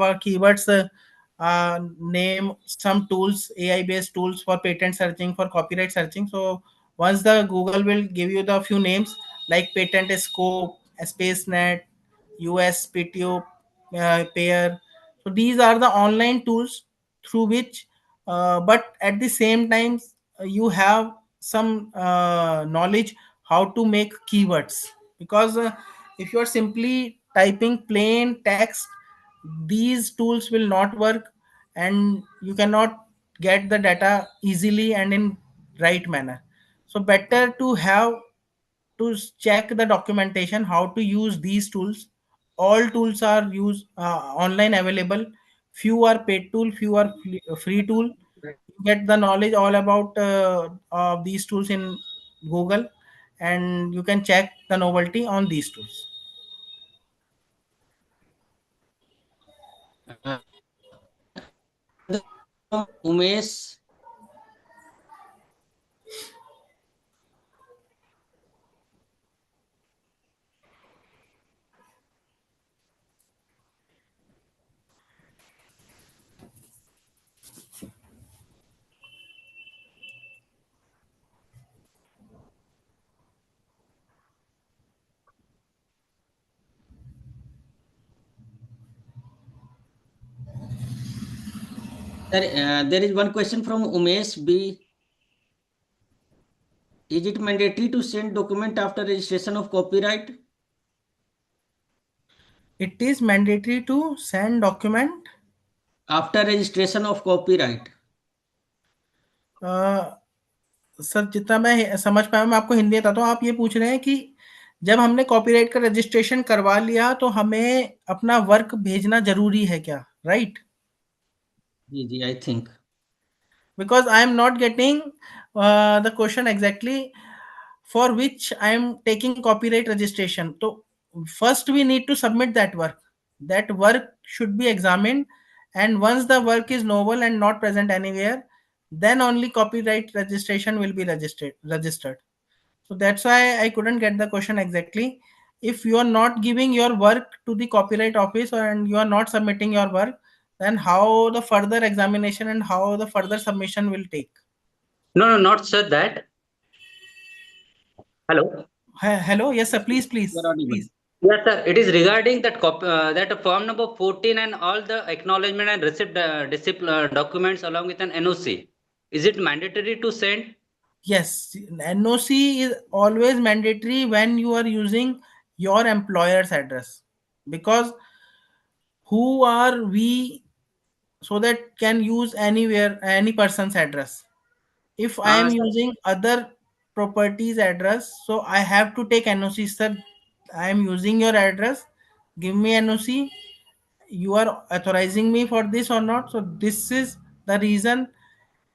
a keywords name some tools, AI based tools for patent searching, for copyright searching. So once the Google will give you the few names like patent scope, spacenet, USPTO, pair. So these are the online tools through which, but at the same time, you have some knowledge how to make keywords, because if you are simply typing plain text, these tools will not work, and you cannot get the data easily and in right manner. So better to have to check the documentation how to use these tools. All tools are used online available. Few are paid tool, few are free tool. You get the knowledge all about these tools in Google, and you can check the novelty on these tools. Umesh, Sir, there is one question from Umesh B. Is it mandatory to send document after registration of copyright? It is mandatory to send document. After registration of copyright. Sir जितना मैं समझ पाया, मैं आपको हिंदी बताता हूँ। आप ये पूछ रहे हैं कि जब हमने कॉपीराइट का रजिस्ट्रेशन करवा लिया तो हमें अपना वर्क भेजना ज़रूरी है क्या? राइट? जी जी, I think Because I am not getting the question exactly for which I am taking copyright registration. So first we need to submit that work. That work should be examined, and once the work is novel and not present anywhere, then only copyright registration will be registered. So that's why I couldn't get the question exactly. If you are not giving your work to the copyright office and you are not submitting your work, then how the further examination and how the further submission will take? No, no, not sir that. Hello. Hello, yes sir, please, you are audible. please. Yes, sir. It is regarding that form number 14 and all the acknowledgement and receipt documents along with an NOC. Is it mandatory to send? Yes, NOC is always mandatory when you are using your employer's address, because who are we so that can use anywhere any person's address? If I am Sir, using other properties address, so I have to take NOC. Sir, I am using your address, give me NOC. You are authorizing me for this or not? So this is the reason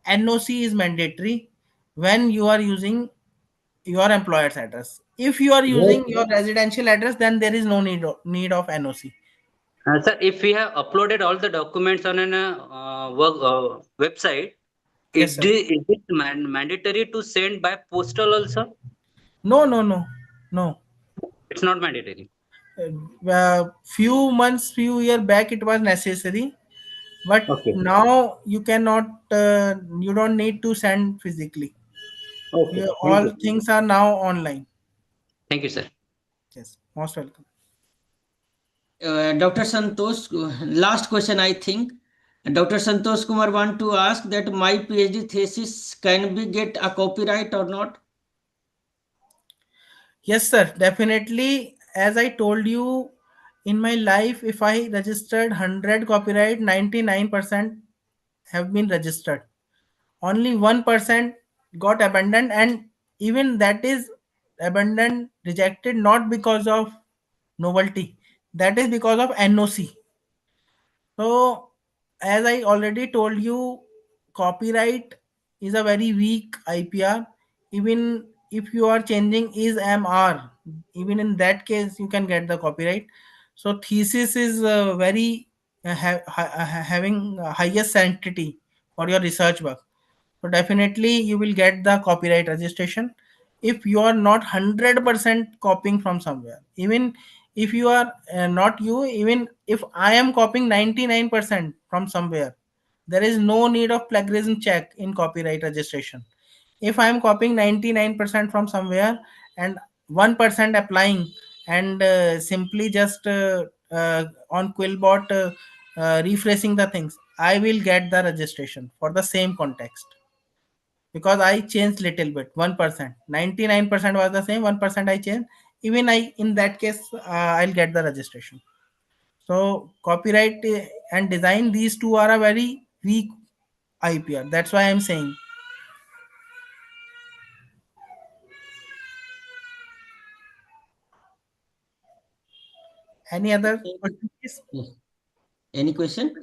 NOC is mandatory when you are using your employer's address. If you are yes. using your residential address, then there is no need of NOC. Sir, if we have uploaded all the documents on an work website, Yes, sir. is it mandatory to send by postal also? No, no, no, no. It's not mandatory. Few months, few year back, it was necessary, but Okay. now you cannot. You don't need to send physically. Okay. Thank All you. things are now online. Thank you, sir. Yes, most welcome. Dr. Santosh, last question I think. Dr. Santosh Kumar want to ask that my PhD thesis can be get a copyright or not? Yes, sir, definitely. As I told you, in my life, if I registered 100 copyright, 99% have been registered. Only 1% got abandoned, and even that is abandoned, rejected, not because of novelty. That is because of NOC. So, as I already told you, copyright is a very weak IPR. Even if you are changing is MR, even in that case, you can get the copyright. So, thesis is very having highest sanctity for your research work. So, definitely you will get the copyright registration if you are not 100% copying from somewhere. Even if you are not you, even if I am copying 99% from somewhere, there is no need of plagiarism check in copyright registration. If I am copying 99% from somewhere and 1% applying, and simply just on Quillbot refreshing the things, I will get the registration for the same context, because I changed little bit, 1%. 99% was the same, 1% I changed. Even I, in that case, I'll get the registration. So copyright and design, these two are a very weak IPR. That's why I'm saying. Any other question, please? Yes. Any question?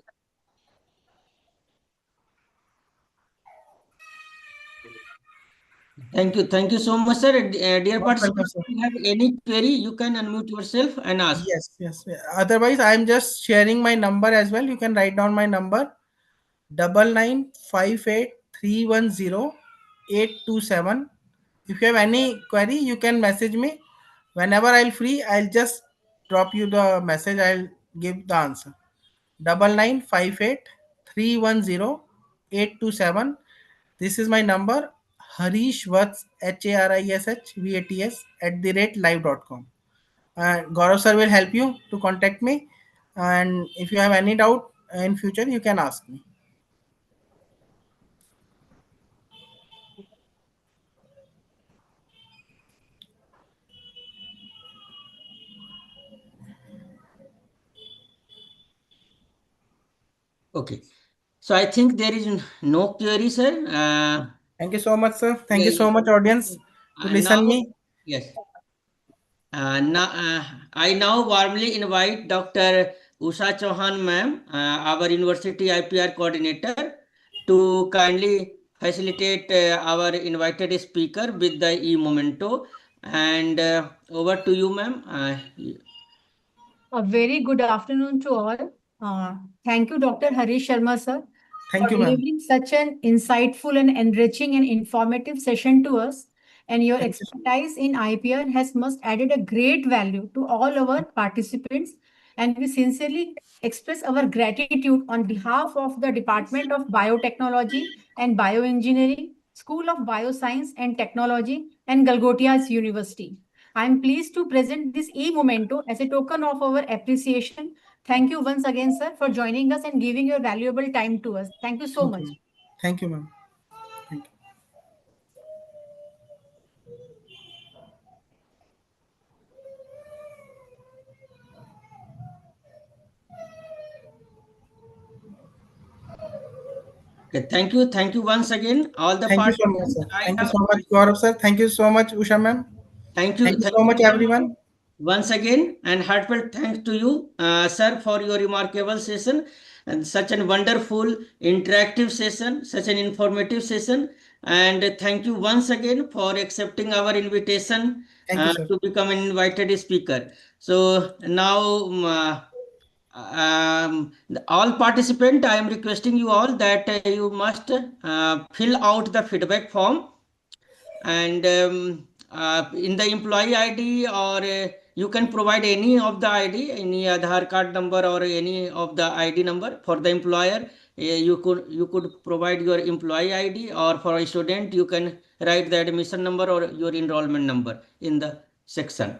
Thank you so much, sir. Dear Most welcome, participants, sir. if you have any query, you can unmute yourself and ask. Yes, yes. Otherwise, I'm just sharing my number as well. You can write down my number: 9958310827. If you have any query, you can message me. Whenever I'll free, I'll just drop you the message. I'll give the answer. 9958310827. This is my number. Harish Vats, HARISHVATS @live.com. Gaurav sir will help you to contact me. And if you have any doubt in future, you can ask me. Okay. So I think there is no query, sir. Thank you so much, sir. Thank Yeah, you so much, audience, to now, listen me. yes. I now warmly invite Dr. Usha Chauhan, ma'am, our University IPR coordinator, to kindly facilitate our invited speaker with the e-memento. And over to you, ma'am. A very good afternoon to all. Thank you, Dr. Harish Sharma, sir, Thank for you, ma'am. delivering such an insightful and enriching and informative session to us. And your Thank you. expertise in IPR has must added a great value to all our participants. And we sincerely express our gratitude on behalf of the Department of Biotechnology and Bioengineering, School of Bioscience and Technology, and Galgotias University. I am pleased to present this e-memento as a token of our appreciation. Thank you once again, sir, for joining us and giving your valuable time to us. Thank you so Thank much. you. Thank you, ma'am. Thank you. Okay, thank you once again, all the Thank you so much, participants. sir. Thank you so much, Gaurav, sir. Thank you so much, Usha, ma'am. Thank you Thank so you, much, ma'am. everyone. Once again, and heartfelt thanks to you, sir, for your remarkable session and such a wonderful interactive session, such an informative session. And thank you once again for accepting our invitation Thank you, sir. to become an invited speaker. So now, all participants, I am requesting you all that you must fill out the feedback form, and in the employee ID, or you can provide any of the ID, any Aadhaar card number or any of the ID number for the employer. You could provide your employee ID, or for a student you can write the admission number or your enrollment number in the section.